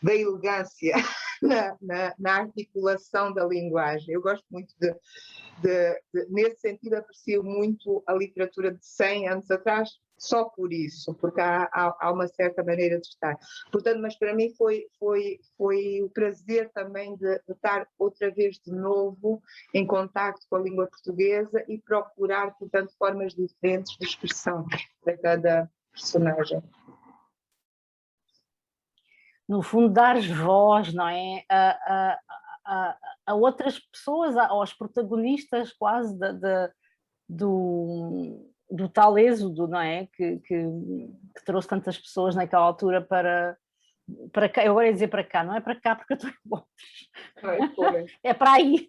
da elegância na articulação da linguagem. Eu gosto muito nesse sentido, aprecio muito a literatura de 100 anos atrás, só por isso, porque há uma certa maneira de estar. Portanto, mas para mim foi o prazer também de estar outra vez de novo em contacto com a língua portuguesa e procurar, portanto, formas diferentes de expressão para cada personagem. No fundo, dares voz, não é? A outras pessoas, aos protagonistas quase do tal êxodo, não é? Que trouxe tantas pessoas naquela altura para cá. Eu agora ia dizer para cá, não é para cá porque eu estou em Londres. É para aí.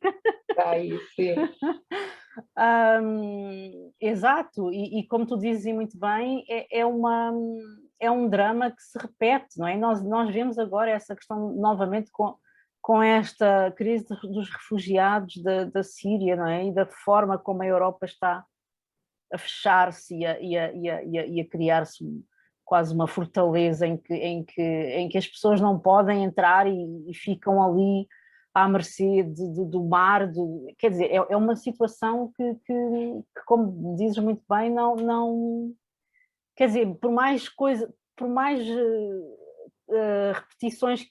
Para aí, sim. Exato, e como tu dizes muito bem, é um drama que se repete, não é? Nós vemos agora essa questão novamente com esta crise dos refugiados da Síria, não é? E da forma como a Europa está a fechar-se e a criar-se quase uma fortaleza em que as pessoas não podem entrar e ficam ali à mercê do mar, quer dizer, é uma situação que, como dizes muito bem, não quer dizer, por mais repetições,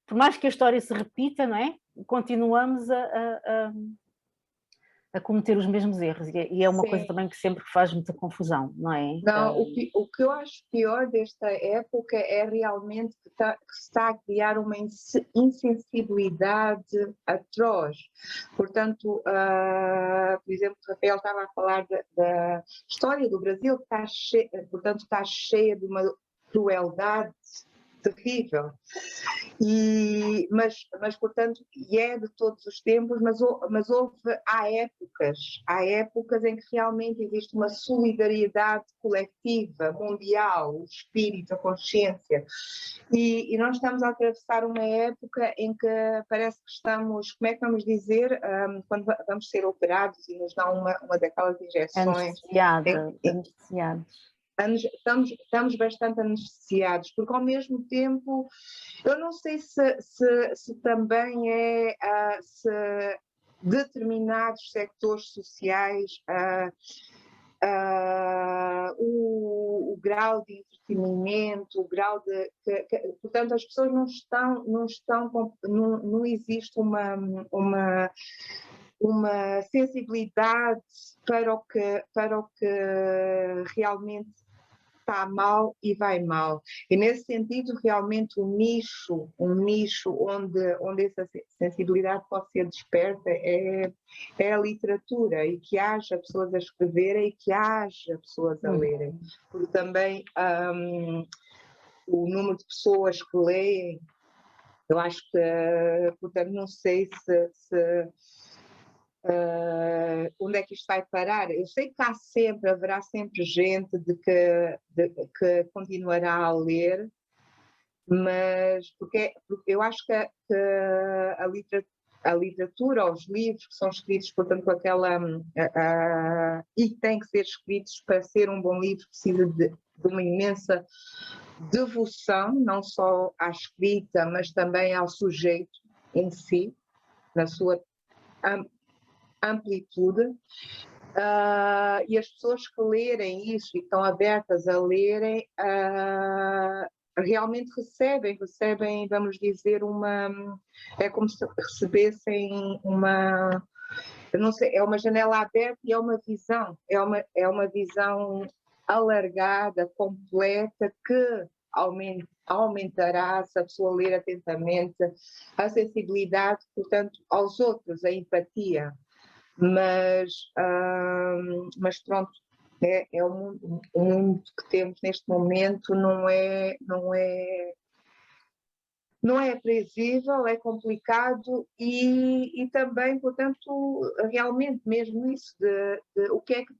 por mais que a história se repita, não é? Continuamos a cometer os mesmos erros, e é uma coisa também que sempre faz muita confusão, não é? Não, o que eu acho pior desta época é realmente que se está a criar uma insensibilidade atroz. Portanto, por exemplo, o Rafael estava a falar da história do Brasil, que está cheia de uma crueldade terrível. Mas portanto, é de todos os tempos, há épocas em que realmente existe uma solidariedade coletiva, mundial, o espírito, a consciência, e nós estamos a atravessar uma época em que parece que estamos, como é que vamos dizer, quando vamos ser operados e nos dão uma daquelas injeções. Anestesiados. Estamos bastante anestesiados, porque ao mesmo tempo, eu não sei se também se determinados sectores sociais, o grau de entretenimento, o grau de... portanto, as pessoas não existe uma sensibilidade para o que realmente está mal e vai mal. E nesse sentido, realmente um nicho onde essa sensibilidade pode ser desperta é a literatura, e que haja pessoas a escreverem e que haja pessoas a lerem. Porque também o número de pessoas que leem, eu acho que, portanto, não sei se onde é que isto vai parar. Eu sei que haverá sempre gente que continuará a ler, mas porque eu acho que a literatura, os livros que são escritos, portanto, com aquela e que têm que ser escritos para ser um bom livro, precisa de uma imensa devoção, não só à escrita, mas também ao sujeito em si, na sua amplitude. E as pessoas que lerem isso e estão abertas a lerem, realmente recebem, vamos dizer, é como se recebessem eu não sei, é uma janela aberta e é uma visão alargada, completa, que aumentará, se a pessoa ler atentamente, a sensibilidade, portanto, aos outros, a empatia. Mas pronto, é o mundo que temos neste momento, não é previsível, é complicado e também, portanto, realmente mesmo isso o que é que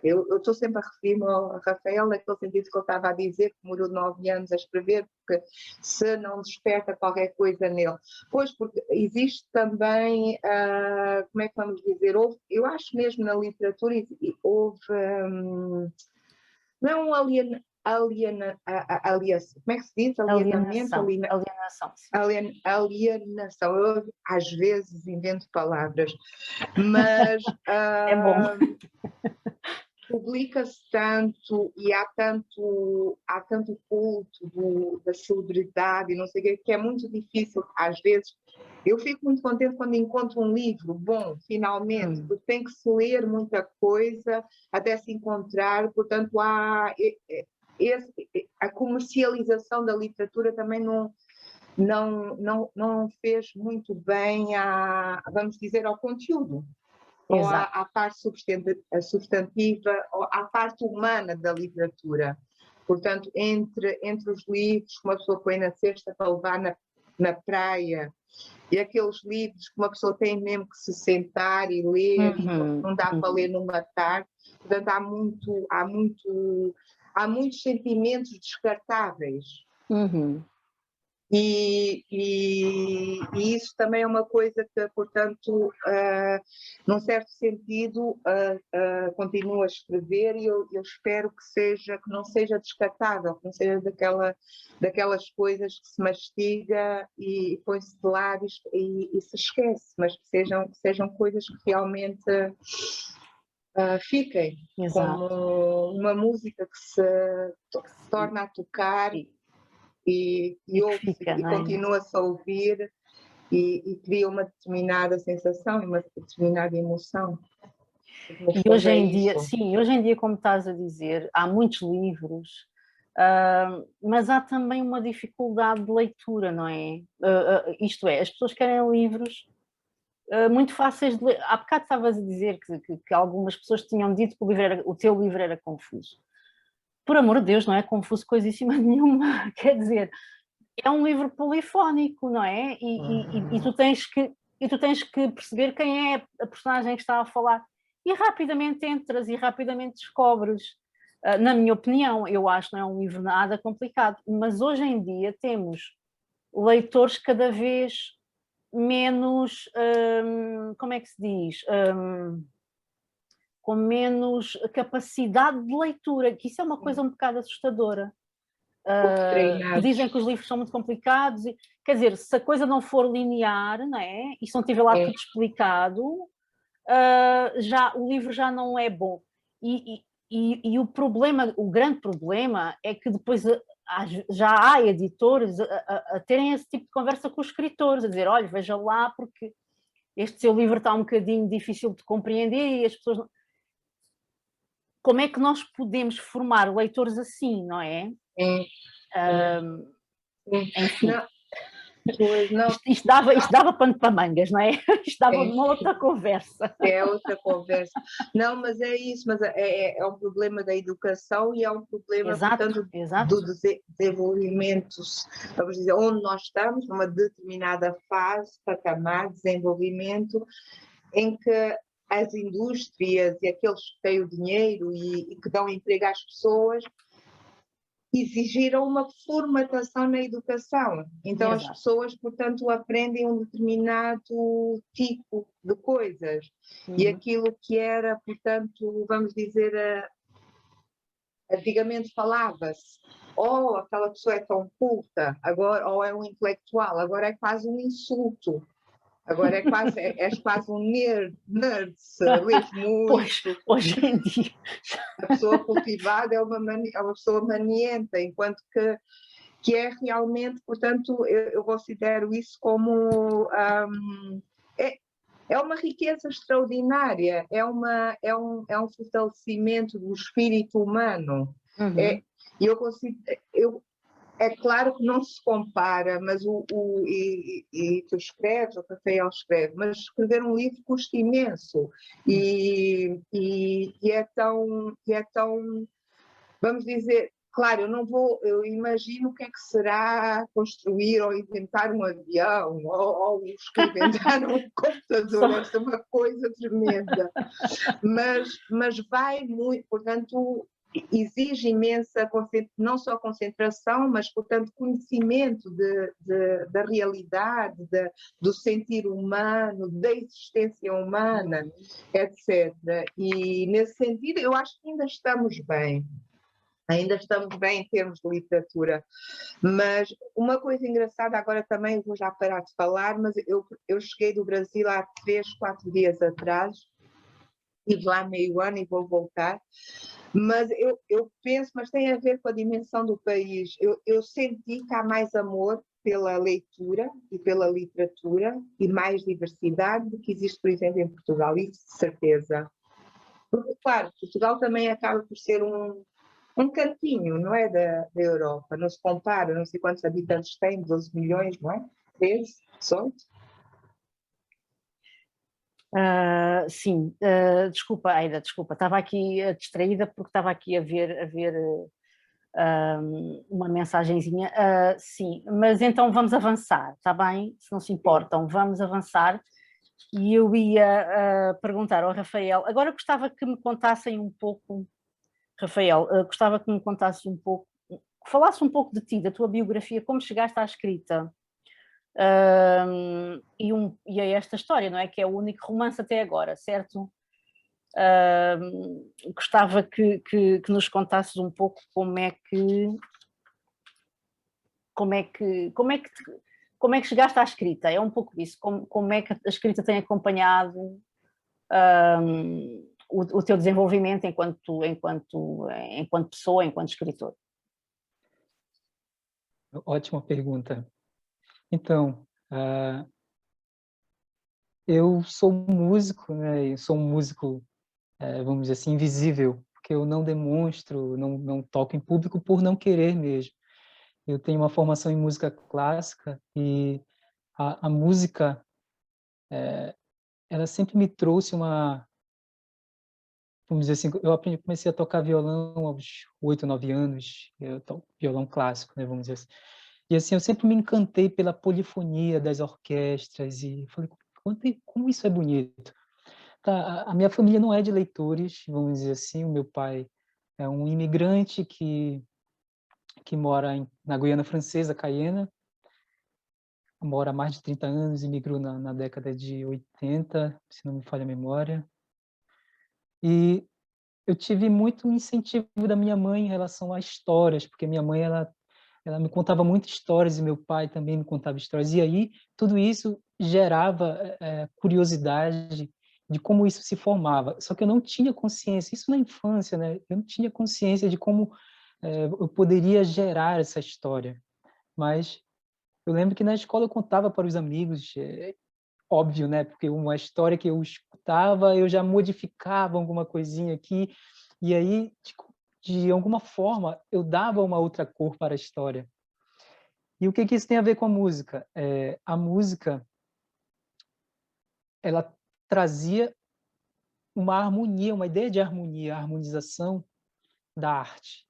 eu estou sempre a referir-me ao Rafael naquele sentido que ele estava a dizer, que demorou 9 anos a escrever, porque se não desperta qualquer coisa nele. Pois, porque existe também, como é que vamos dizer, eu acho mesmo na literatura houve, não é um como é que se diz? Alienamento? Alienação. Alienação. Eu, às vezes, invento palavras, mas É bom. Publica-se tanto e há tanto culto da celebridade e não sei o que é muito difícil, às vezes. Eu fico muito contente quando encontro um livro bom, finalmente, porque tem que se ler muita coisa até se encontrar, portanto há a comercialização da literatura também não fez muito bem vamos dizer, ao conteúdo, ou à parte substantiva, ou à parte humana da literatura. Portanto, entre os livros que uma pessoa põe na cesta para levar na praia e aqueles livros que uma pessoa tem mesmo que se sentar e ler, e não dá para ler numa tarde, portanto há muitos sentimentos descartáveis. E isso também é uma coisa que, portanto, num certo sentido, continuo a escrever e eu espero que não seja descartável, que não seja daquelas coisas que se mastiga e põe-se de lado e se esquece, mas que sejam coisas que realmente fiquem. Exato. Como uma música que se torna a tocar e continua-se a ouvir e cria uma determinada sensação e uma determinada emoção. E hoje em dia, sim, hoje em dia, como estás a dizer, há muitos livros, mas há também uma dificuldade de leitura, não é? Isto é, as pessoas querem livros muito fáceis de ler. Há bocado estavas a dizer que algumas pessoas tinham dito que o teu livro era confuso. Por amor de Deus, não é confuso coisíssima nenhuma, quer dizer, é um livro polifónico, não é? E tu tens que perceber quem é a personagem que está a falar e rapidamente entras e rapidamente descobres. Na minha opinião, eu acho que não é um livro nada complicado, mas hoje em dia temos leitores cada vez menos, como é que se diz? Com menos capacidade de leitura, que isso é uma coisa um bocado assustadora. Que dizem que os livros são muito complicados, quer dizer, se a coisa não for linear, não é? E se não tiver lá tudo explicado, o livro já não é bom. E o grande problema é que depois já há editores a terem esse tipo de conversa com os escritores, a dizer, olha, veja lá, porque este seu livro está um bocadinho difícil de compreender e as pessoas não... Como é que nós podemos formar leitores assim, não é? Enfim. Isto dava pano para mangas, não é? Isto dava uma outra conversa. É outra conversa. Não, mas é isso, mas é um problema da educação e é um problema, portanto, do desenvolvimento, vamos dizer, onde nós estamos, numa determinada fase, patamar de desenvolvimento, em que as indústrias e aqueles que têm o dinheiro e que dão emprego às pessoas exigiram uma formatação na educação. Então, as Exato. pessoas, portanto, aprendem um determinado tipo de coisas. E aquilo que era, portanto, vamos dizer, antigamente falava-se, oh, aquela pessoa é tão culta, agora, ou é um intelectual, agora é quase um insulto. Agora és quase um nerd, se lês Pois, muito. hoje em dia. A pessoa cultivada é é uma pessoa manienta, enquanto que é realmente, portanto, eu considero isso como é uma riqueza extraordinária, é um fortalecimento do espírito humano. Uhum. É claro que não se compara, mas e tu escreves, o Rafael escreve, mas escrever um livro custa imenso e é tão, vamos dizer, claro, eu imagino o que é que será construir ou inventar um avião ou inventar um computador, deve ser uma coisa tremenda, mas vai muito, portanto, exige imensa, não só concentração, mas, portanto, conhecimento da realidade, do sentir humano, da existência humana, etc. E, nesse sentido, eu acho que ainda estamos bem. Ainda estamos bem em termos de literatura. Mas uma coisa engraçada, agora também vou já parar de falar, mas eu cheguei do Brasil há 3, 4 dias atrás, estive lá meio ano e vou voltar, mas eu penso, mas tem a ver com a dimensão do país. Eu senti que há mais amor pela leitura e pela literatura e mais diversidade do que existe, por exemplo, em Portugal, isso de certeza. Porque, claro, Portugal também acaba por ser um cantinho, não é, da Europa, não se compara, não sei quantos habitantes tem, 12 milhões, não é? 13, 18? Sim, desculpa, Aida, desculpa, estava aqui distraída porque estava aqui a ver uma mensagenzinha. Sim, mas então vamos avançar, está bem? Se não se importam, vamos avançar. E eu ia perguntar ao Rafael, agora gostava que me contassem um pouco, Rafael, gostava que me contasses um pouco, que falasses um pouco de ti, da tua biografia, como chegaste à escrita. E a esta história, não é? Que é o único romance até agora, certo? Gostava que nos contasses um pouco como é que chegaste à escrita. É um pouco isso, como é que a escrita tem acompanhado o teu desenvolvimento enquanto pessoa, enquanto escritor. Ótima pergunta. Então, eu sou músico, né? Eu sou um músico, vamos dizer assim, invisível, porque eu não demonstro, não toco em público por não querer mesmo. Eu tenho uma formação em música clássica e a música, ela sempre me trouxe vamos dizer assim, comecei a tocar violão aos 8, 9 anos, eu toco violão clássico, né, vamos dizer assim. E assim, eu sempre me encantei pela polifonia das orquestras e falei, como isso é bonito. Tá, a minha família não é de leitores, vamos dizer assim, o meu pai é um imigrante que mora na Guiana Francesa, Cayena, mora há mais de 30 anos, imigrou na década de 80, se não me falha a memória. E eu tive muito incentivo da minha mãe em relação a histórias, porque minha mãe ela me contava muitas histórias e meu pai também me contava histórias. E aí tudo isso gerava curiosidade de como isso se formava. Só que eu não tinha consciência, isso na infância, né? Eu não tinha consciência de como eu poderia gerar essa história. Mas eu lembro que na escola eu contava para os amigos, óbvio, né? Porque uma história que eu escutava, eu já modificava alguma coisinha aqui, e aí, de alguma forma, eu dava uma outra cor para a história. E o que isso tem a ver com a música? A música, ela trazia uma harmonia, uma ideia de harmonia, harmonização da arte.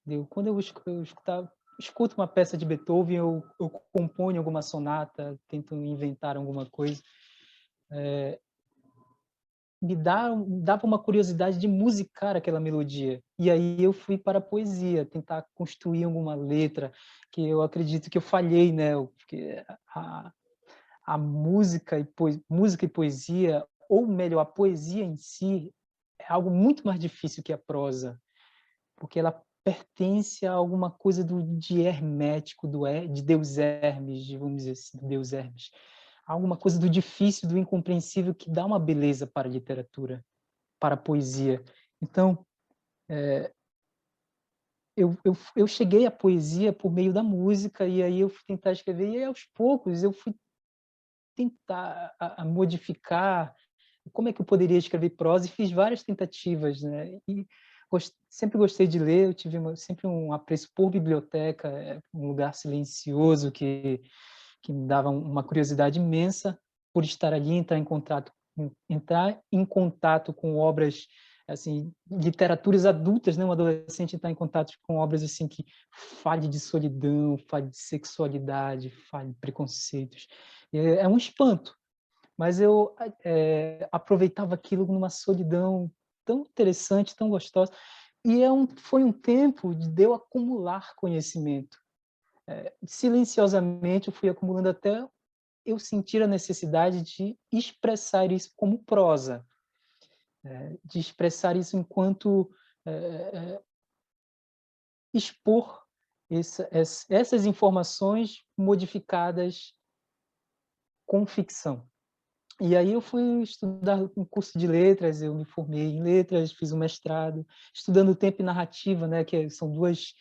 Entendeu? Quando eu escuto uma peça de Beethoven, eu componho alguma sonata, tento inventar alguma coisa. me dava uma curiosidade de musicar aquela melodia. E aí eu fui para a poesia, tentar construir alguma letra, que eu acredito que eu falhei, né? Porque a música e poesia, ou melhor, a poesia em si, é algo muito mais difícil que a prosa, porque ela pertence a alguma coisa de hermético, de Deus Hermes, vamos dizer assim, Deus Hermes. Alguma coisa do difícil, do incompreensível, que dá uma beleza para a literatura, para a poesia. Então, eu cheguei à poesia por meio da música, e aí eu fui tentar escrever, e aí, aos poucos eu fui tentar a modificar como é que eu poderia escrever prosa, e fiz várias tentativas, né? E sempre gostei de ler, eu tive sempre um apreço por biblioteca, um lugar silencioso que me dava uma curiosidade imensa por estar ali, entrar em contato com obras, assim, literaturas adultas, né? Um adolescente entrar em contato com obras assim que fale de solidão, fale de sexualidade, fale de preconceitos. É um espanto, mas eu aproveitava aquilo numa solidão tão interessante, tão gostosa, e foi um tempo de eu acumular conhecimento. Silenciosamente eu fui acumulando até eu sentir a necessidade de expressar isso como prosa, de expressar isso enquanto expor essas informações modificadas com ficção. E aí eu fui estudar um curso de letras, eu me formei em letras, fiz um mestrado, estudando tempo e narrativa, né, que são duas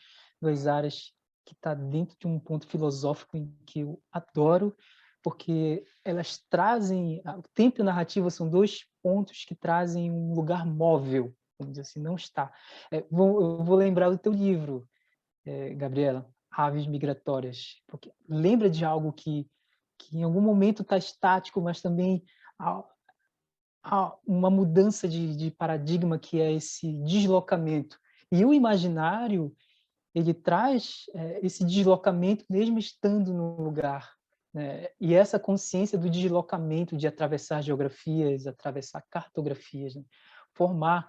áreas que está dentro de um ponto filosófico em que eu adoro, porque elas trazem, o tempo e narrativa são dois pontos que trazem um lugar móvel, vamos dizer assim, não está. Eu vou lembrar do teu livro, Gabriela, Aves Migratórias, porque lembra de algo que em algum momento está estático, mas também há uma mudança de paradigma, que é esse deslocamento. E o imaginário, ele traz esse deslocamento mesmo estando no lugar, né? E essa consciência do deslocamento, de atravessar geografias, atravessar cartografias, né? Formar,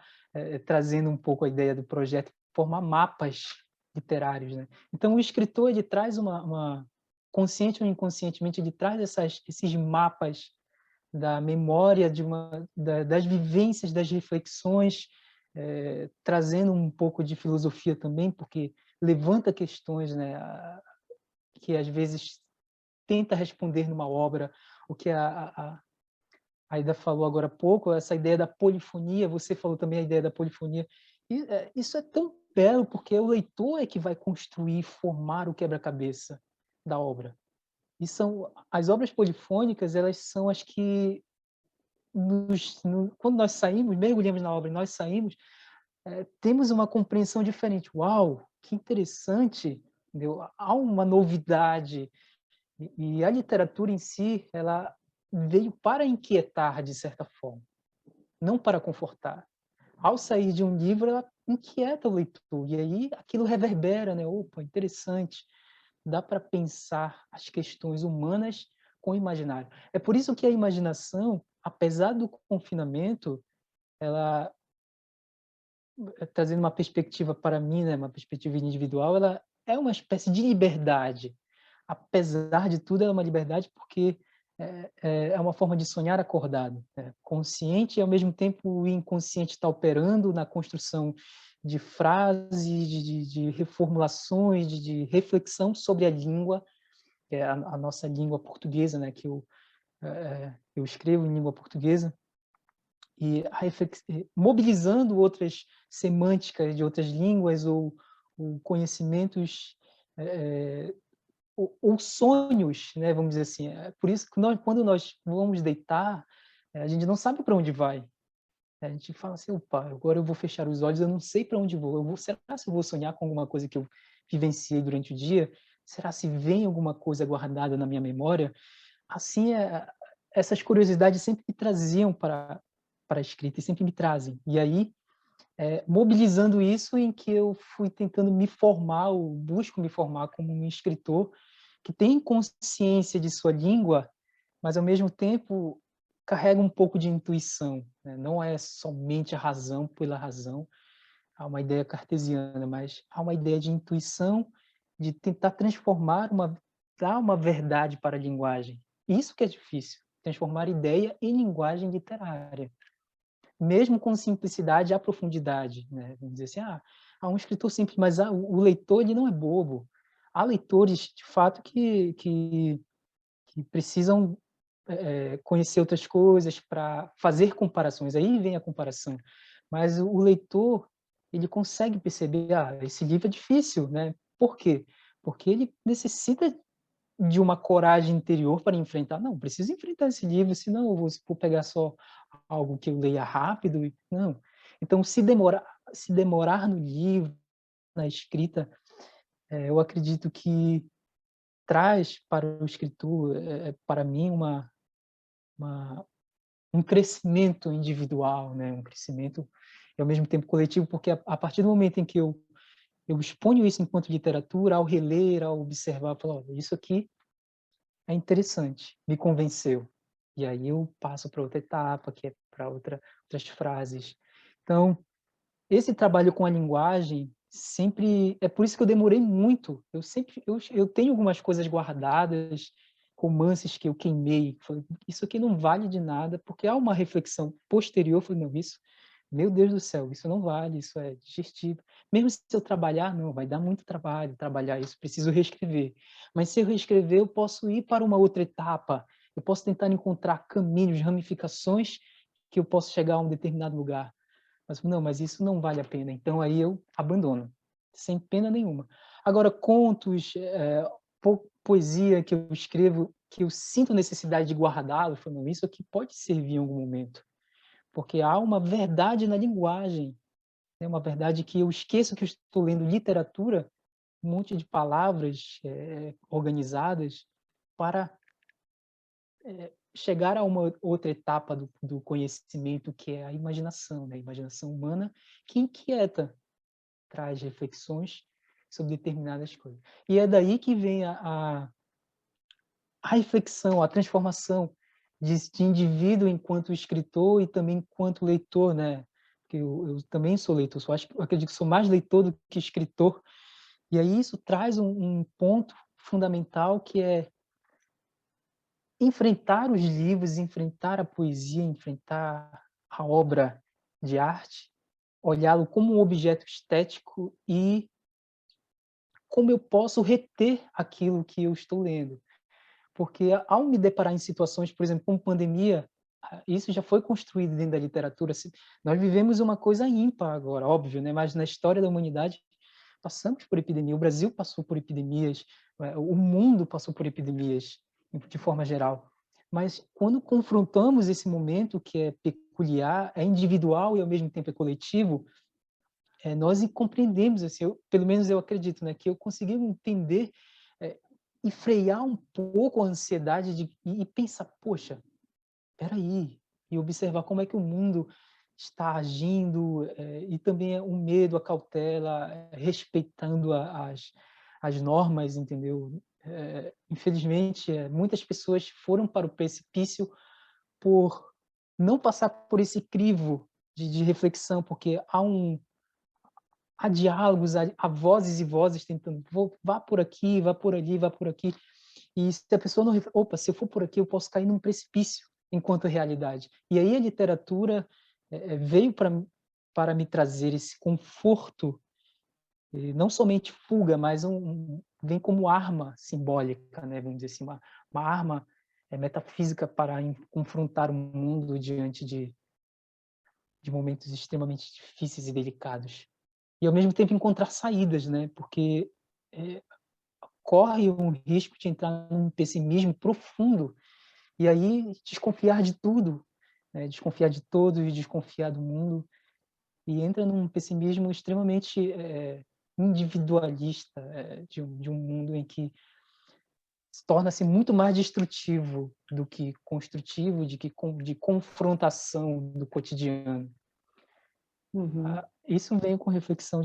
trazendo um pouco a ideia do projeto, formar mapas literários, né? Então o escritor, ele traz consciente ou inconscientemente, ele traz esses mapas da memória, das vivências, das reflexões, trazendo um pouco de filosofia também, porque levanta questões, né, que às vezes tenta responder numa obra, o que a Aida falou agora há pouco, essa ideia da polifonia, você falou também a ideia da polifonia, e isso é tão belo, porque o leitor é que vai construir, formar o quebra-cabeça da obra. E as obras polifônicas, elas são as que quando nós saímos, mergulhamos na obra e nós saímos, temos uma compreensão diferente. Uau, que interessante! Entendeu? Há uma novidade. E a literatura em si, ela veio para inquietar, de certa forma, não para confortar. Ao sair de um livro, ela inquieta o leitor, e aí aquilo reverbera, né? Opa, interessante. Dá para pensar as questões humanas com o imaginário. É por isso que a imaginação, apesar do confinamento, ela, trazendo uma perspectiva para mim, né, uma perspectiva individual, ela é uma espécie de liberdade. Apesar de tudo, é uma liberdade porque é uma forma de sonhar acordado, né? Consciente e, ao mesmo tempo, o inconsciente está operando na construção de frases, de reformulações, de reflexão sobre a língua, que é a nossa língua portuguesa, né, que eu escrevo em língua portuguesa, e mobilizando outras semânticas de outras línguas ou conhecimentos ou sonhos, né, vamos dizer assim. É por isso que quando nós vamos deitar, a gente não sabe para onde vai. A gente fala assim, opa, agora eu vou fechar os olhos, eu não sei para onde vou. Será se eu vou sonhar com alguma coisa que eu vivenciei durante o dia? Será se vem alguma coisa guardada na minha memória? Assim, essas curiosidades sempre me traziam para a escrita e sempre me trazem. E aí, mobilizando isso, em que eu fui tentando me formar, ou busco me formar como um escritor que tem consciência de sua língua, mas ao mesmo tempo carrega um pouco de intuição, né? Não é somente a razão pela razão, há uma ideia cartesiana, mas há uma ideia de intuição, de tentar dar uma verdade para a linguagem. Isso que é difícil, transformar ideia em linguagem literária. Mesmo com simplicidade, há profundidade, né? Vamos dizer assim, há um escritor simples, mas o leitor ele não é bobo. Há leitores, de fato, que precisam conhecer outras coisas para fazer comparações. Aí vem a comparação. Mas o leitor, ele consegue perceber, esse livro é difícil, né? Por quê? Porque ele necessita de uma coragem interior para enfrentar. Não, preciso enfrentar esse livro, senão eu vou pegar só algo que eu leia rápido. Não. Então, se demorar no livro, na escrita, eu acredito que traz para o escritor, para mim, um crescimento individual, né? Um crescimento e ao mesmo tempo coletivo, porque a partir do momento em que eu exponho isso enquanto literatura, ao reler, ao observar, eu falo, olha, isso aqui é interessante, me convenceu. E aí eu passo para outra etapa, que é para outras frases. Então, esse trabalho com a linguagem sempre é por isso que eu demorei muito. Eu tenho algumas coisas guardadas, romances que eu queimei. Falei, isso aqui não vale de nada, porque há uma reflexão posterior. Eu falei, não, isso, meu Deus do céu, isso não vale, isso é digestivo. Mesmo se eu trabalhar, não, vai dar muito trabalho trabalhar isso, preciso reescrever. Mas se eu reescrever, eu posso ir para uma outra etapa. Eu posso tentar encontrar caminhos, ramificações que eu posso chegar a um determinado lugar. Mas não, mas isso não vale a pena. Então aí eu abandono, sem pena nenhuma. Agora, contos, poesia que eu escrevo, que eu sinto necessidade de guardá-lo, falando isso aqui pode servir em algum momento, porque há uma verdade na linguagem, né? Uma verdade que eu esqueço que eu estou lendo literatura, um monte de palavras organizadas para chegar a uma outra etapa do conhecimento, que é a imaginação, né? A imaginação humana que inquieta, traz reflexões sobre determinadas coisas. E é daí que vem a reflexão, a transformação de indivíduo enquanto escritor e também enquanto leitor, né? Porque eu também sou leitor, eu acredito que sou mais leitor do que escritor. E aí isso traz um ponto fundamental, que é enfrentar os livros, enfrentar a poesia, enfrentar a obra de arte, olhá-lo como um objeto estético e como eu posso reter aquilo que eu estou lendo. Porque ao me deparar em situações, por exemplo, como pandemia, isso já foi construído dentro da literatura. Nós vivemos uma coisa ímpar agora, óbvio, né? Mas na história da humanidade passamos por epidemia, o Brasil passou por epidemias, o mundo passou por epidemias, de forma geral. Mas quando confrontamos esse momento que é peculiar, é individual e ao mesmo tempo é coletivo, nós compreendemos, assim, pelo menos eu acredito, né, que eu consegui entender e frear um pouco a ansiedade e pensar, poxa, espera aí, e observar como é que o mundo está agindo, e também o medo, a cautela, respeitando as normas, entendeu? Infelizmente, muitas pessoas foram para o precipício por não passar por esse crivo de reflexão, porque há diálogos, há vozes e vozes tentando, vá por aqui, vá por ali, vá por aqui. E se a pessoa não... Opa, se eu for por aqui, eu posso cair num precipício enquanto realidade. E aí a literatura veio para me trazer esse conforto, não somente fuga, mas vem como arma simbólica, né? Vamos dizer assim, uma arma metafísica para confrontar o mundo diante de momentos extremamente difíceis e delicados. E, ao mesmo tempo, encontrar saídas, né? Porque corre um risco de entrar num pessimismo profundo e aí desconfiar de tudo, né? Desconfiar de todos, desconfiar do mundo, e entra num pessimismo extremamente individualista, de um mundo em que torna-se muito mais destrutivo do que construtivo, de confrontação do cotidiano. Isso vem com reflexão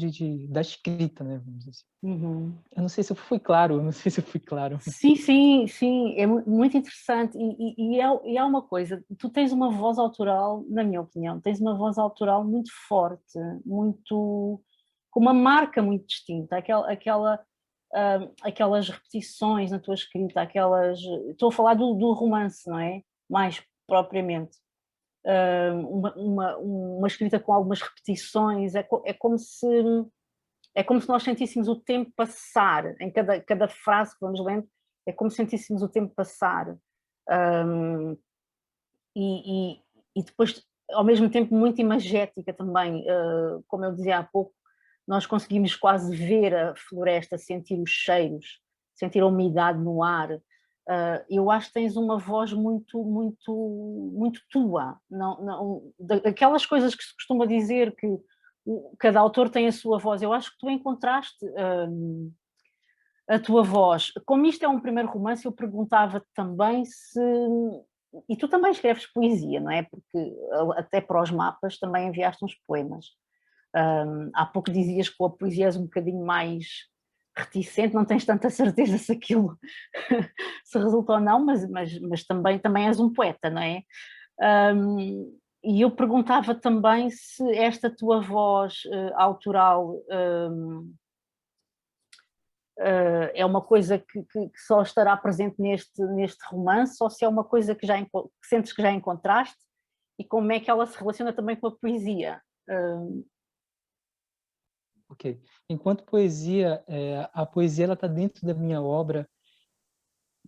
da escrita, né? Vamos dizer assim. Uhum. Eu não sei se eu fui claro, eu não sei se eu fui claro. Sim, sim, sim, é muito interessante e é uma coisa, tu tens uma voz autoral, na minha opinião, tens uma voz autoral muito forte, muito, com uma marca muito distinta, aquelas repetições na tua escrita, estou a falar do romance, não é? Mais propriamente. Uma escrita com algumas repetições, é como se nós sentíssemos o tempo passar, em cada frase que vamos lendo, é como se sentíssemos o tempo passar. Um, e depois, ao mesmo tempo, muito imagética também. Como eu dizia há pouco, nós conseguimos quase ver a floresta, sentir os cheiros, sentir a umidade no ar. Eu acho que tens uma voz muito, muito, muito tua. Aquelas coisas que se costuma dizer que cada autor tem a sua voz. Eu acho que tu encontraste a tua voz. Como isto é um primeiro romance, eu perguntava-te também se... E tu também escreves poesia, não é? Porque até para os mapas também enviaste uns poemas. Há pouco dizias que com a poesia és um bocadinho mais reticente, não tens tanta certeza se aquilo se resulta ou não, mas também és um poeta, não é? E eu perguntava também se esta tua voz autoral é uma coisa que só estará presente neste romance, ou se é uma coisa que sentes que já encontraste, e como é que ela se relaciona também com a poesia. Ok. Enquanto poesia, a poesia ela está dentro da minha obra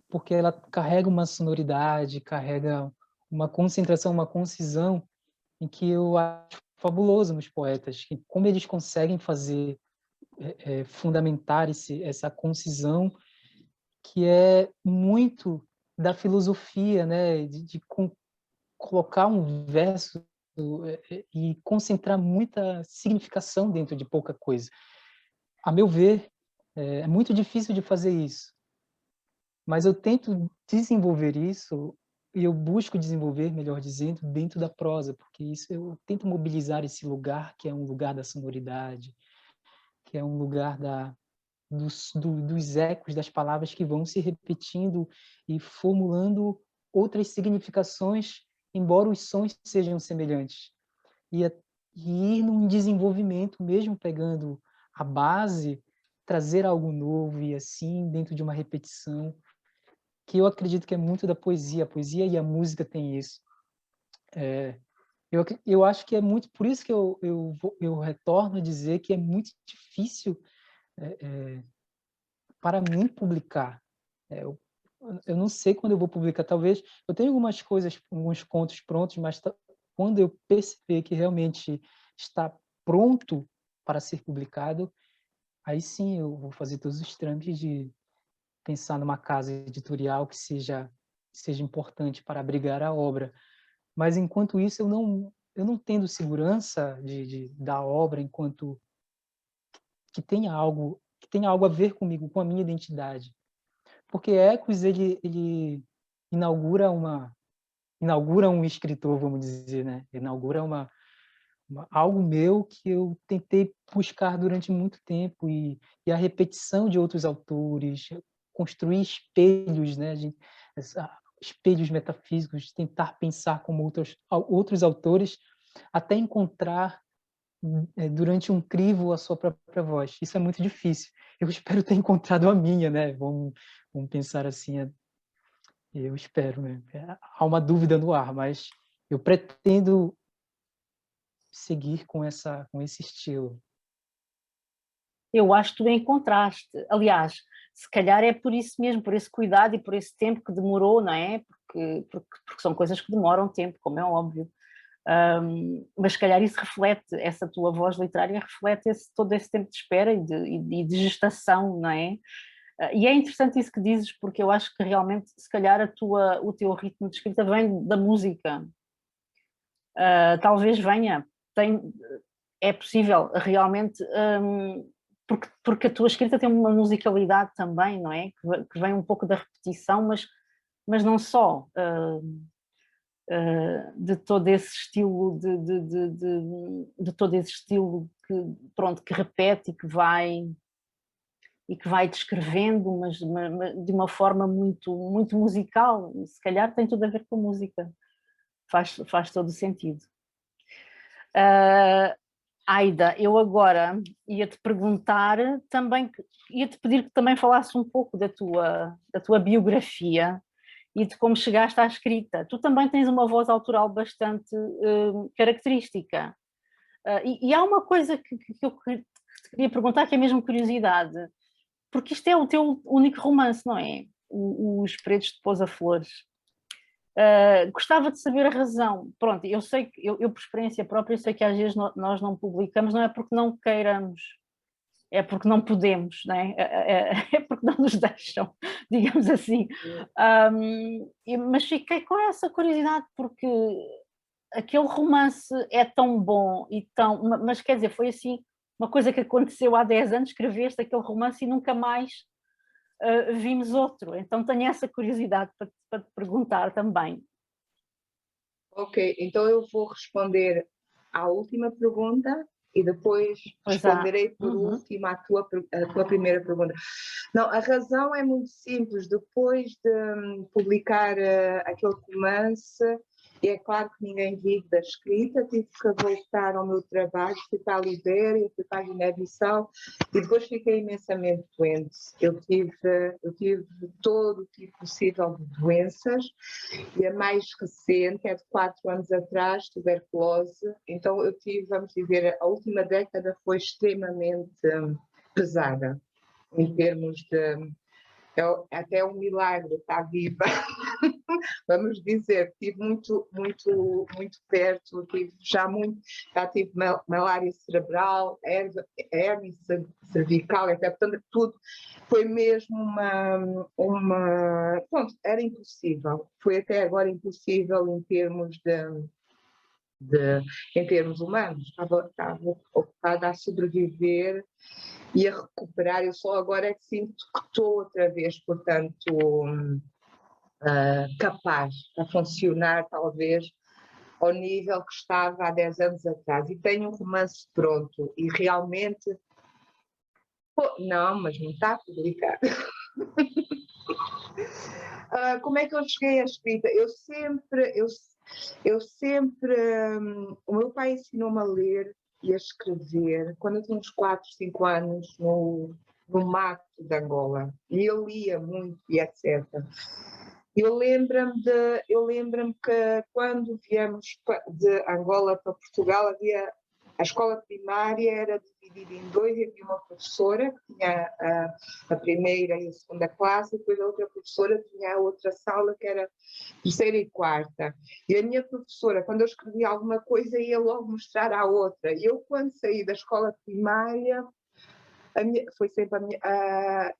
porque ela carrega uma sonoridade, carrega uma concentração, uma concisão em que eu acho fabuloso nos poetas, que como eles conseguem fazer fundamentar essa concisão que é muito da filosofia, né, de colocar um verso e concentrar muita significação dentro de pouca coisa. A meu ver, é muito difícil de fazer isso, mas eu tento desenvolver isso e eu busco desenvolver, melhor dizendo, dentro da prosa, porque isso eu tento mobilizar esse lugar que é um lugar da sonoridade, que é um lugar dos ecos das palavras que vão se repetindo e formulando outras significações, embora os sons sejam semelhantes. E ir num desenvolvimento, mesmo pegando a base, trazer algo novo e assim, dentro de uma repetição, que eu acredito que é muito da poesia. A poesia e a música têm isso. Eu acho que é muito por isso que eu retorno a dizer que é muito difícil para mim publicar. Eu não sei quando eu vou publicar. Talvez eu tenho algumas coisas, alguns contos prontos, mas quando eu perceber que realmente está pronto para ser publicado, aí sim eu vou fazer todos os trâmites de pensar numa casa editorial que seja importante para abrigar a obra. Mas enquanto isso eu não tendo segurança da obra enquanto que tenha algo a ver comigo, com a minha identidade. Porque Ecos ele inaugura um escritor, vamos dizer, né? Inaugura algo meu que eu tentei buscar durante muito tempo e a repetição de outros autores, construir espelhos, né? Espelhos metafísicos, tentar pensar como outros autores, até encontrar durante um crivo a sua própria voz. Isso é muito difícil. Eu espero ter encontrado a minha, né? Vamos pensar assim. Eu espero, né? Há uma dúvida no ar, mas eu pretendo seguir com esse estilo. Eu acho que tu encontraste. Aliás, se calhar é por isso mesmo, por esse cuidado e por esse tempo que demorou, não é? Porque são coisas que demoram tempo, como é óbvio. Mas se calhar isso reflete, essa tua voz literária reflete todo esse tempo de espera e de gestação, não é? E é interessante isso que dizes, porque eu acho que realmente, se calhar, o teu ritmo de escrita vem da música. Talvez venha, é possível, realmente, porque a tua escrita tem uma musicalidade também, não é? Que vem um pouco da repetição, mas não só. de todo esse estilo, de todo esse estilo que, pronto, que repete e que vai descrevendo, mas de uma forma muito, muito musical. Se calhar tem tudo a ver com a música, faz todo o sentido. Aida, eu agora ia-te perguntar também, ia-te pedir que também falasses um pouco da tua biografia e de como chegaste à escrita. Tu também tens uma voz autoral bastante característica. E há uma coisa que eu te queria perguntar, que é mesmo curiosidade, porque isto é o teu único romance, não é? Os Paredes de Pousa Flores. Gostava de saber a razão. Pronto, eu sei que, eu por experiência própria, eu sei que às vezes nós não publicamos, não é porque não queiramos, é porque não podemos, não é? É porque não nos deixam, digamos assim. Mas fiquei com essa curiosidade, porque aquele romance é tão bom e tão. Mas quer dizer, foi assim, uma coisa que aconteceu há 10 anos, escreveste aquele romance e nunca mais vimos outro. Então tenho essa curiosidade para te perguntar também. Ok, então eu vou responder à última pergunta e depois responderei por último à tua primeira pergunta. Não, a razão é muito simples. Depois de publicar aquele romance, e é claro que ninguém vive da escrita, tive que voltar ao meu trabalho, fui para a Libéria, fui para a Guiné-Bissau e depois fiquei imensamente doente. Eu tive todo o tipo possível de doenças e a mais recente é de 4 anos atrás, tuberculose. Então eu tive, vamos dizer, a última década foi extremamente pesada em termos de... até um milagre estar viva. Vamos dizer, estive muito perto, já tive malária cerebral, hernia cervical, até, portanto, tudo foi mesmo pronto, era impossível, foi até agora impossível em termos em termos humanos, estava ocupada a sobreviver e a recuperar. Eu só agora é que sinto que estou outra vez, portanto, capaz a funcionar, talvez, ao nível que estava há 10 anos atrás. E tenho um romance pronto e realmente... não, mas não está publicado. Como é que eu cheguei à escrita? O meu pai ensinou-me a ler e a escrever quando eu tinha uns 4, 5 anos no mato de Angola. E eu lia muito e etc. Eu lembro-me que quando viemos de Angola para Portugal, a escola primária era dividida em 2, e havia uma professora que tinha a primeira e a segunda classe, e depois a outra professora tinha a outra sala que era terceira e quarta. E a minha professora, quando eu escrevia alguma coisa, ia logo mostrar à outra. E eu, quando saí da escola primária, foi sempre a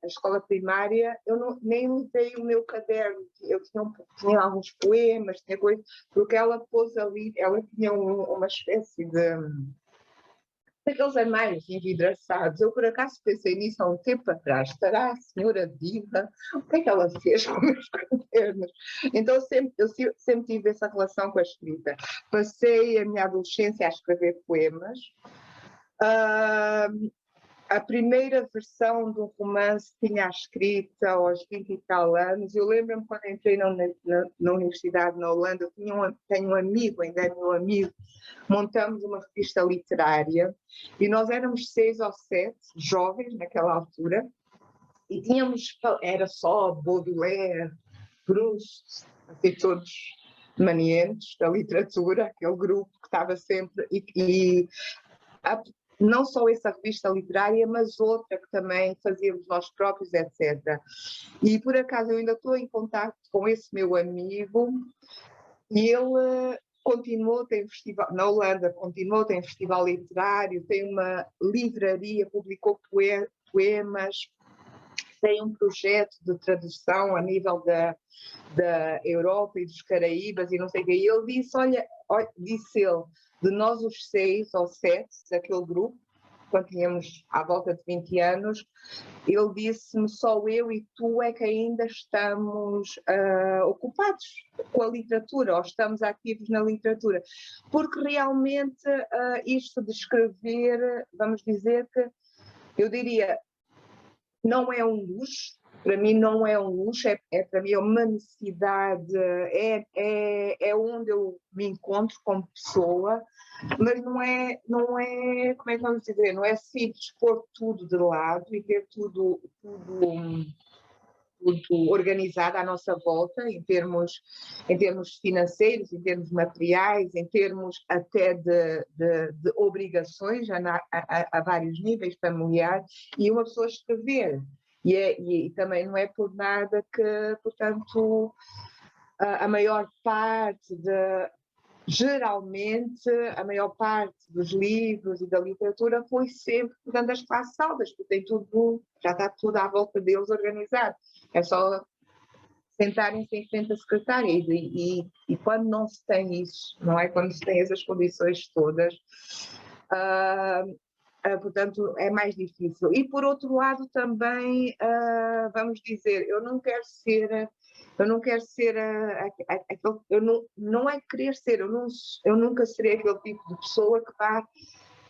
escola primária, eu nem levei o meu caderno, eu tinha alguns poemas, tinha coisas, porque ela pôs ali, ela tinha uma espécie daqueles armários envidraçados. Eu, por acaso, pensei nisso há um tempo atrás. Estará a senhora diva? O que é que ela fez com os meus cadernos? Então, eu sempre tive essa relação com a escrita. Passei a minha adolescência a escrever poemas. A primeira versão do romance tinha escrita aos 20 e tal anos. Eu lembro-me quando entrei na universidade na Holanda, eu tenho um amigo, ainda é meu amigo, montamos uma revista literária e nós éramos 6 ou 7 jovens naquela altura e era só Baudelaire, Proust, assim, todos manientes da literatura, aquele grupo que estava sempre... não só essa revista literária, mas outra que também fazíamos nós próprios, etc. E, por acaso, eu ainda estou em contato com esse meu amigo e ele continuou, tem festival, na Holanda, continuou, tem festival literário, tem uma livraria, publicou poemas, tem um projeto de tradução a nível da Europa e dos Caraíbas e não sei o quê. E ele disse, olha, disse ele, de nós os 6 ou 7 daquele grupo, quando tínhamos à volta de 20 anos, ele disse-me: só eu e tu é que ainda estamos ocupados com a literatura, ou estamos ativos na literatura, porque realmente isto de escrever, vamos dizer que, eu diria, não é um luxo. Para mim não é um luxo, para mim é uma necessidade, é onde eu me encontro como pessoa, mas não é, como é que vamos dizer, não é simples pôr tudo de lado e ter tudo organizado à nossa volta, em termos financeiros, em termos materiais, em termos até de obrigações, a vários níveis familiares, e uma pessoa escrever. E também não é por nada que, portanto, a maior parte geralmente, a maior parte dos livros e da literatura foi sempre, portanto, as classes altas, porque tem tudo, já está tudo à volta deles organizado. É só sentarem-se em frente à secretária e quando não se tem isso, não é? Quando se tem essas condições todas, portanto, é mais difícil. E, por outro lado, também, vamos dizer, eu não quero ser aquele, não é querer ser, eu nunca serei aquele tipo de pessoa que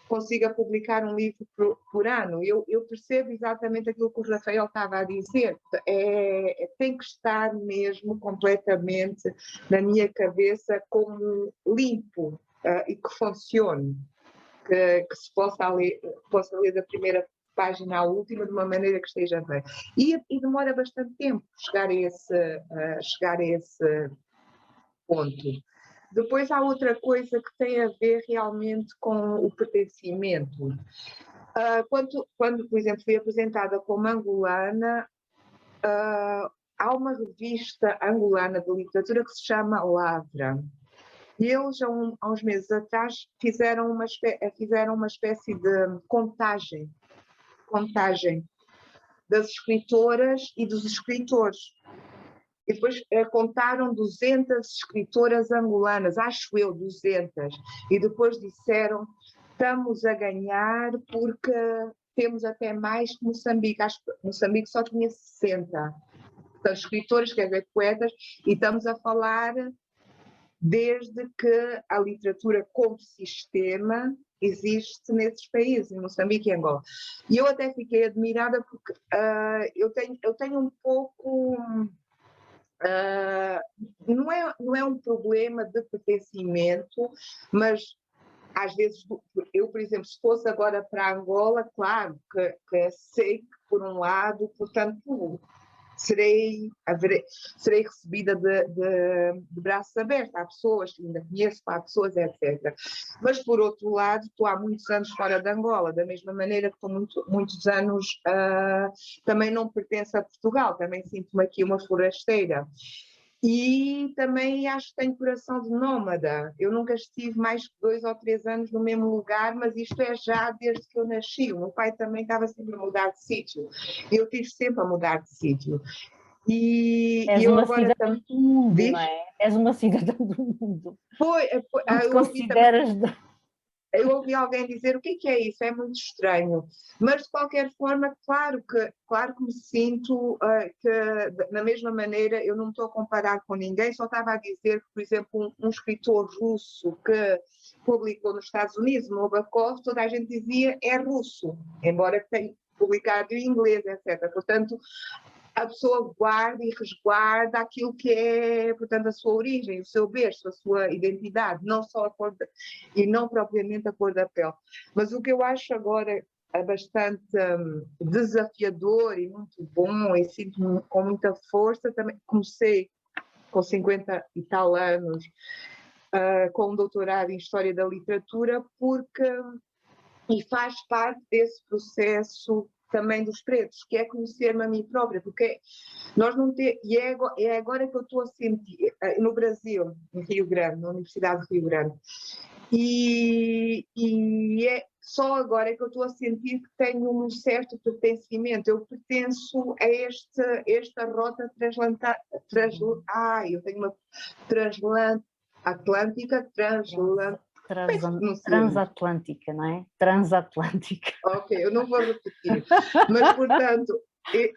consiga publicar um livro por ano. Eu percebo exatamente aquilo que o Rafael estava a dizer, tem que estar mesmo completamente na minha cabeça como limpo e que funcione. Que se possa ler da primeira página à última de uma maneira que esteja bem. E demora bastante tempo chegar a esse ponto. Depois há outra coisa que tem a ver realmente com o pertencimento. Quando, por exemplo, fui apresentada como angolana, há uma revista angolana de literatura que se chama Lavra. E eles, há uns meses atrás, fizeram uma espécie de contagem das escritoras e dos escritores. E depois contaram 200 escritoras angolanas, acho eu, 200. E depois disseram: estamos a ganhar porque temos até mais que Moçambique. Acho que Moçambique só tinha 60. Portanto, escritores, quer dizer, poetas, e estamos a falar desde que a literatura como sistema existe nesses países, em Moçambique e Angola. E eu até fiquei admirada porque eu tenho um pouco... não é um problema de pertencimento, mas às vezes, eu, por exemplo, se fosse agora para Angola, claro que sei que, por um lado, portanto, serei recebida de braços abertos. Há pessoas que ainda conheço, há pessoas, etc. Mas, por outro lado, estou há muitos anos fora de Angola, da mesma maneira que estou muitos anos também não pertenço a Portugal, também sinto-me aqui uma forasteira. E também acho que tenho coração de nómada. Eu nunca estive mais que 2 ou 3 anos no mesmo lugar, mas isto é já desde que eu nasci. O meu pai também estava sempre a mudar de sítio. Eu estive sempre a mudar de sítio. E eu agora também... do mundo, não é? És uma cidadã do mundo. Não te consideras... Eu ouvi alguém dizer: o que é isso? É muito estranho. Mas, de qualquer forma, claro que me sinto que, da mesma maneira, eu não me estou a comparar com ninguém, só estava a dizer que, por exemplo, um escritor russo que publicou nos Estados Unidos, Nabokov, toda a gente dizia é russo, embora tenha publicado em inglês, etc. Portanto, a pessoa guarda e resguarda aquilo que é, portanto, a sua origem, o seu berço, a sua identidade, não só a cor e não propriamente a cor da pele. Mas o que eu acho agora bastante desafiador e muito bom, e sinto-me com muita força, também comecei com 50 e tal anos, com um doutorado em História da Literatura, e faz parte desse processo também dos pretos, que é conhecer-me a mim própria, porque nós não temos, e é agora que eu estou a sentir, no Brasil, em Rio Grande, na Universidade de Rio Grande, e é só agora que eu estou a sentir que tenho um certo pertencimento. Eu pertenço a esta rota eu tenho uma transatlântica, transatlântica, não é? Transatlântica. Ok, eu não vou repetir. Mas, portanto,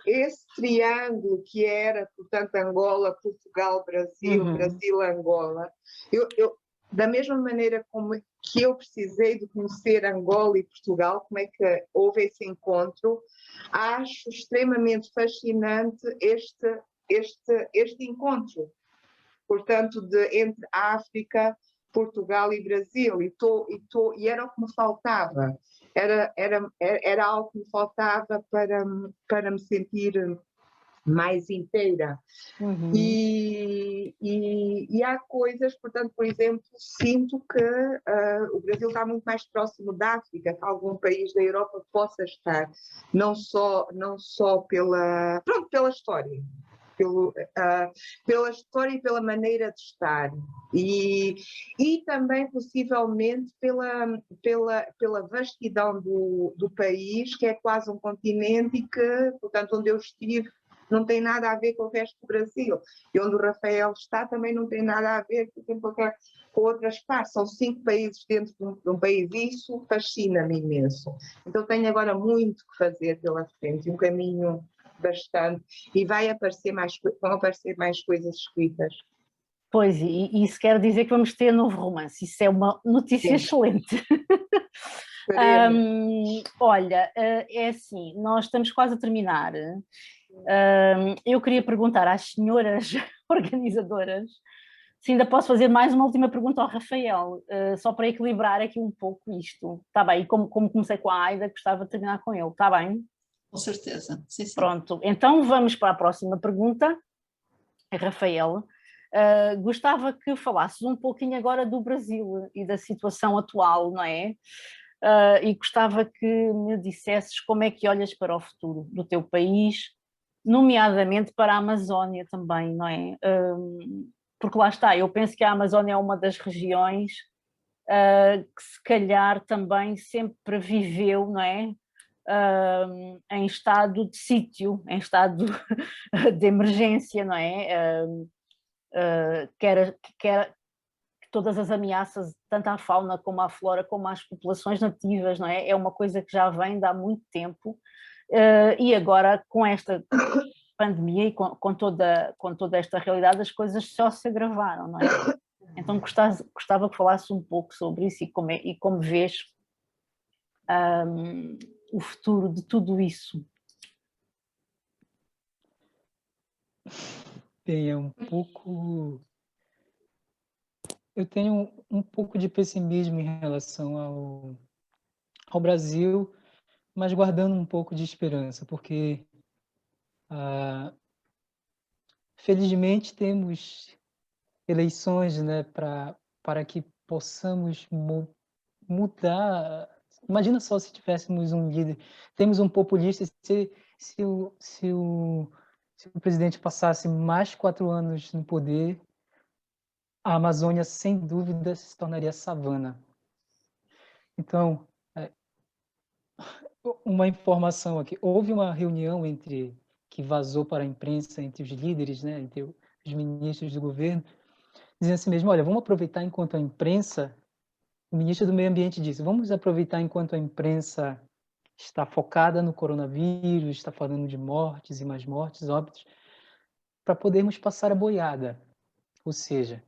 esse triângulo que era, portanto, Angola, Portugal, Brasil, Brasil, Angola, da mesma maneira como que eu precisei de conhecer Angola e Portugal, como é que houve esse encontro, acho extremamente fascinante este encontro, portanto, entre África, Portugal e Brasil, e era o que me faltava, era algo que me faltava para me sentir mais inteira. E há coisas, portanto, por exemplo, sinto que o Brasil está muito mais próximo da África que algum país da Europa possa estar, não só pela história, pela história e pela maneira de estar, e também possivelmente pela vastidão do país, que é quase um continente e que, portanto, onde eu estive não tem nada a ver com o resto do Brasil, e onde o Rafael está também não tem nada a ver, por exemplo, com outras partes. São 5 países dentro de um país, e isso fascina-me imenso. Então tenho agora muito que fazer pela frente, um caminho bastante, e vão aparecer mais coisas escritas. Pois, e isso quer dizer que vamos ter novo romance, isso é uma notícia excelente. Olha, é assim, nós estamos quase a terminar. Eu queria perguntar às senhoras organizadoras se ainda posso fazer mais uma última pergunta ao Rafael, só para equilibrar aqui um pouco isto. Está bem? E como comecei com a Aida, gostava de terminar com ele. Está bem? Com certeza. Sim, sim. Pronto, então vamos para a próxima pergunta. Rafael, gostava que falasses um pouquinho agora do Brasil e da situação atual, não é? E gostava que me dissesses como é que olhas para o futuro do teu país, nomeadamente para a Amazónia também, não é? Porque lá está, eu penso que a Amazónia é uma das regiões que se calhar também sempre viveu, não é? Em estado de sítio, em estado de emergência, não é? Que todas as ameaças, tanto à fauna como à flora, como às populações nativas, não é? É uma coisa que já vem de há muito tempo, e agora com esta pandemia e com toda esta realidade, as coisas só se agravaram, não é? Então gostava que falasse um pouco sobre isso e como vês o futuro de tudo isso. Bem, eu tenho um pouco de pessimismo em relação ao Brasil, mas guardando um pouco de esperança, porque felizmente temos eleições, né, para que possamos mudar. Imagina só se tivéssemos um líder, temos um populista, se o presidente passasse mais 4 anos no poder, a Amazônia, sem dúvida, se tornaria savana. Então, uma informação aqui, houve uma reunião que vazou para a imprensa entre os líderes, né, entre os ministros do governo, dizendo assim mesmo, olha, vamos aproveitar enquanto a imprensa, o ministro do Meio Ambiente disse, vamos aproveitar enquanto a imprensa está focada no coronavírus, está falando de mortes e mais mortes, óbitos, para podermos passar a boiada. Ou seja,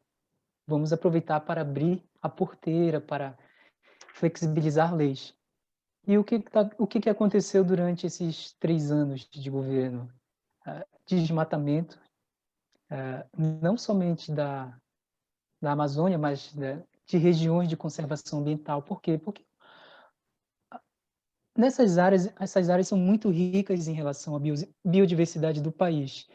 vamos aproveitar para abrir a porteira, para flexibilizar leis. E o que aconteceu durante esses 3 anos de governo? Desmatamento, não somente da Amazônia, mas de regiões de conservação ambiental. Por quê? Porque essas áreas são muito ricas em relação à biodiversidade do país.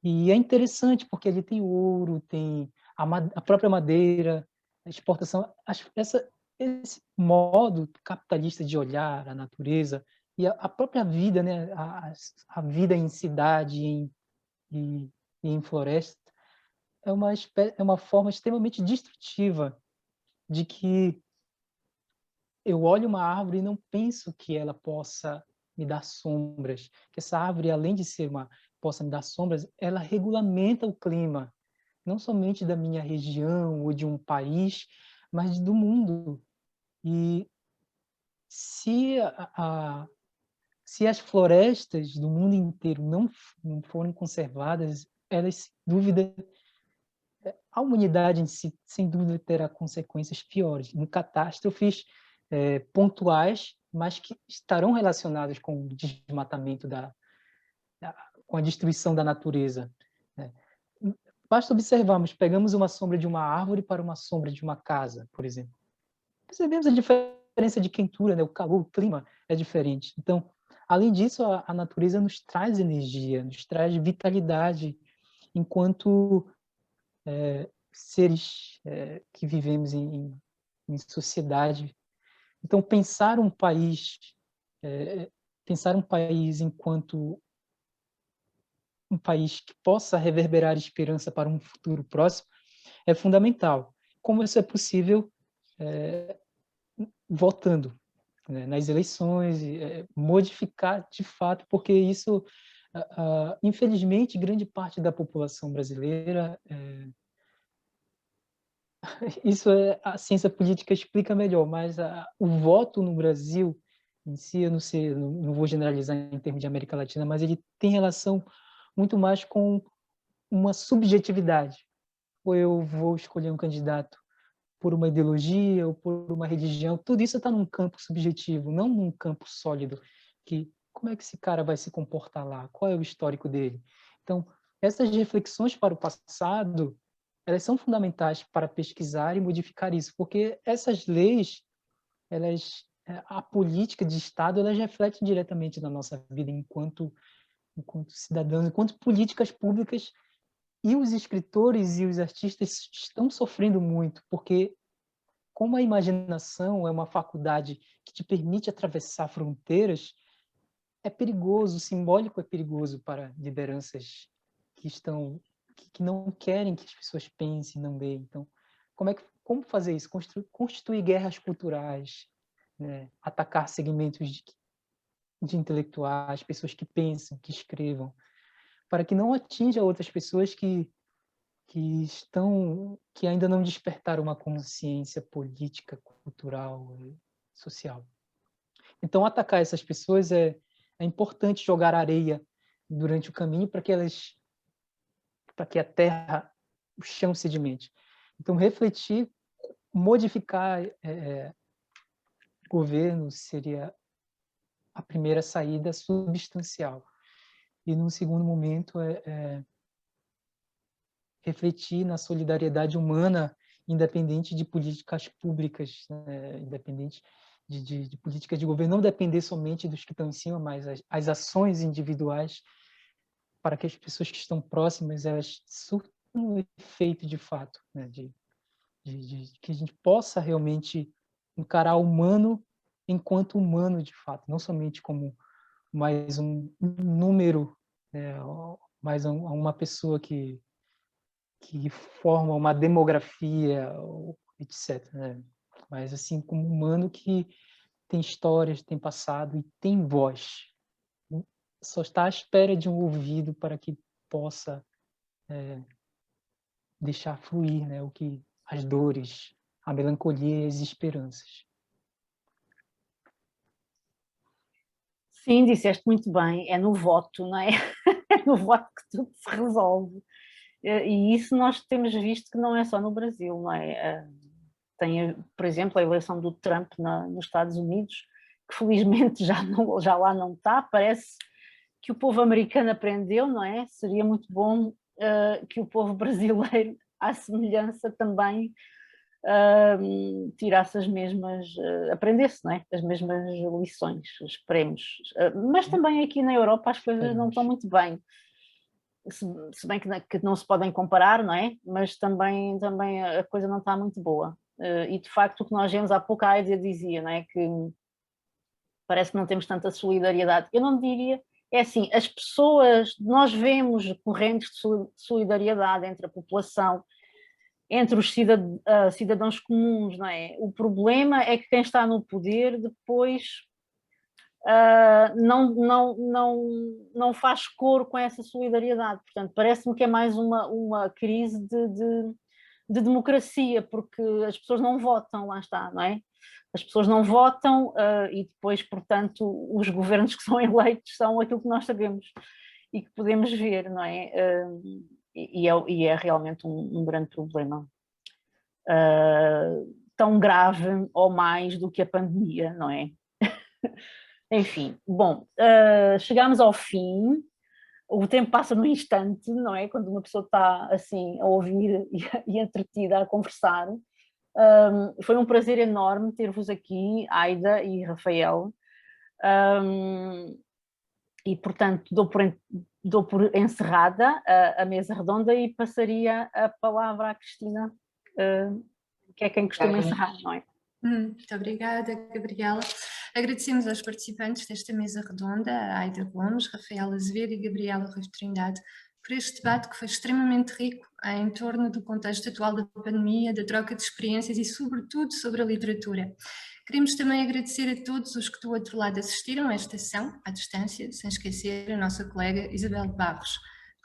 E é interessante porque ali tem ouro, tem a própria madeira, a exportação, esse modo capitalista de olhar a natureza e a própria vida, né, a vida em cidade e em floresta, é uma forma extremamente destrutiva de que eu olho uma árvore e não penso que ela possa me dar sombras, que essa árvore, além de possa me dar sombras, ela regulamenta o clima, não somente da minha região ou de um país, mas do mundo. E se, se as florestas do mundo inteiro não forem conservadas, elas, sem dúvida, a humanidade em si, sem dúvida, terá consequências piores, em catástrofes pontuais, mas que estarão relacionadas com o desmatamento com a destruição da natureza, né? Basta observarmos, pegamos uma sombra de uma árvore para uma sombra de uma casa, por exemplo. Percebemos a diferença de quentura, né? O calor, o clima é diferente. Então, além disso, a natureza nos traz energia, nos traz vitalidade, enquanto seres que vivemos em sociedade. Então, pensar um país enquanto um país que possa reverberar esperança para um futuro próximo é fundamental. Como isso é possível? Votando, né, nas eleições, modificar de fato, porque isso, infelizmente, grande parte da população brasileira, isso a ciência política explica melhor, mas o voto no Brasil em si, eu não sei, não vou generalizar em termos de América Latina, mas ele tem relação muito mais com uma subjetividade. Ou eu vou escolher um candidato por uma ideologia ou por uma religião, tudo isso está num campo subjetivo, não num campo sólido, que como é que esse cara vai se comportar lá? Qual é o histórico dele? Então, essas reflexões para o passado, elas são fundamentais para pesquisar e modificar isso, porque essas leis, a política de Estado, elas refletem diretamente na nossa vida enquanto cidadãos, enquanto políticas públicas. E os escritores e os artistas estão sofrendo muito, porque como a imaginação é uma faculdade que te permite atravessar fronteiras, é perigoso, o simbólico é perigoso para lideranças que não querem que as pessoas pensem, não leem. Então, como fazer isso? Constituir guerras culturais, né? Atacar segmentos de intelectuais, pessoas que pensam, que escrevam, para que não atinja outras pessoas que ainda não despertaram uma consciência política, cultural, social. Então, atacar essas pessoas é importante jogar areia durante o caminho para que a terra, o chão sedimente. Então, refletir, modificar governo seria a primeira saída substancial. E, num segundo momento, refletir na solidariedade humana, independente de políticas públicas, né? Independente de políticas de governo, não depender somente dos que estão em cima, mas as ações individuais para que as pessoas que estão próximas elas surtam um efeito de fato, né? de que a gente possa realmente encarar o humano enquanto humano de fato, não somente como mais um número, mais uma pessoa que forma uma demografia, etc, né? Mas assim como um humano que tem histórias, tem passado e tem voz. Só está à espera de um ouvido para que possa deixar fluir, né, as dores, a melancolia e as esperanças. Sim, disseste muito bem, é no voto, não é? É no voto que tudo se resolve. E isso nós temos visto que não é só no Brasil, não é? Tem, por exemplo, a eleição do Trump nos Estados Unidos, que felizmente já lá não está, parece que o povo americano aprendeu, não é? Seria muito bom que o povo brasileiro, à semelhança também, tirasse as mesmas, aprendesse, não é? As mesmas lições, esperemos. Mas também aqui na Europa as coisas não estão muito bem. Se bem que não se podem comparar, não é? Mas também a coisa não está muito boa. E de facto o que nós vemos, há pouco a Aida dizia, não é? Que parece que não temos tanta solidariedade. Eu não diria, é assim, as pessoas, nós vemos correntes de solidariedade entre a população, entre os cidadãos comuns, não é? O problema é que quem está no poder depois não faz coro com essa solidariedade. Portanto, parece-me que é mais uma crise de democracia, porque as pessoas não votam, lá está, não é? As pessoas não votam e depois, portanto, os governos que são eleitos são aquilo que nós sabemos e que podemos ver, não é? E é realmente um grande problema. Tão grave ou mais do que a pandemia, não é? Enfim, bom, chegámos ao fim. O tempo passa num instante, não é? Quando uma pessoa está assim a ouvir e entretida a conversar. Foi um prazer enorme ter-vos aqui, Aida e Rafael. E, portanto, dou por encerrada a mesa redonda e passaria a palavra à Cristina, que é quem costuma encerrar, não é? Muito obrigada, Gabriela. Agradecemos aos participantes desta mesa redonda, a Aida Gomes, Rafael Azevedo e Gabriela Ruiz Trindade, por este debate que foi extremamente rico em torno do contexto atual da pandemia, da troca de experiências e, sobretudo, sobre a literatura. Queremos também agradecer a todos os que do outro lado assistiram a esta sessão, à distância, sem esquecer a nossa colega Isabel de Barros.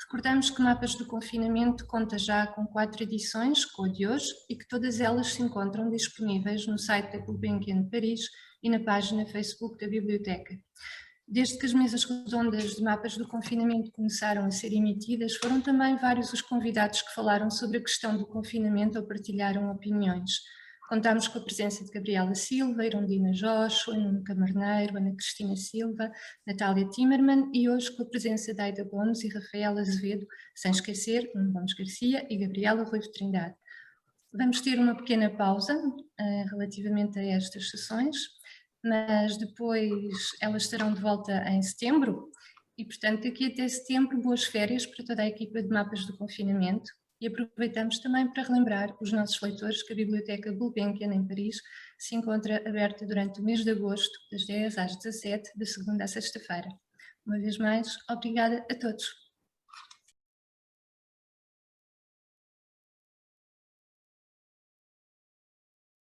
Recordamos que Mapas do Confinamento conta já com 4 edições, com a de hoje, e que todas elas se encontram disponíveis no site da Gulbenkian de Paris e na página Facebook da Biblioteca. Desde que as mesas redondas de Mapas do Confinamento começaram a ser emitidas, foram também vários os convidados que falaram sobre a questão do confinamento ou partilharam opiniões. Contámos com a presença de Gabriela Silva, Irondina Joshua, Nuno Camarneiro, Ana Cristina Silva, Natália Timmerman e hoje com a presença de Aida Gomes e Rafael Azevedo, sem esquecer Nuno Gomes Garcia e Gabriela Ruiz Trindade. Vamos ter uma pequena pausa relativamente a estas sessões, mas depois elas estarão de volta em setembro e, portanto, daqui até setembro, boas férias para toda a equipa de Mapas do Confinamento. E aproveitamos também para relembrar os nossos leitores que a Biblioteca Gulbenkian em Paris se encontra aberta durante o mês de agosto, das 10 às 17, de segunda a sexta-feira. Uma vez mais, obrigada a todos.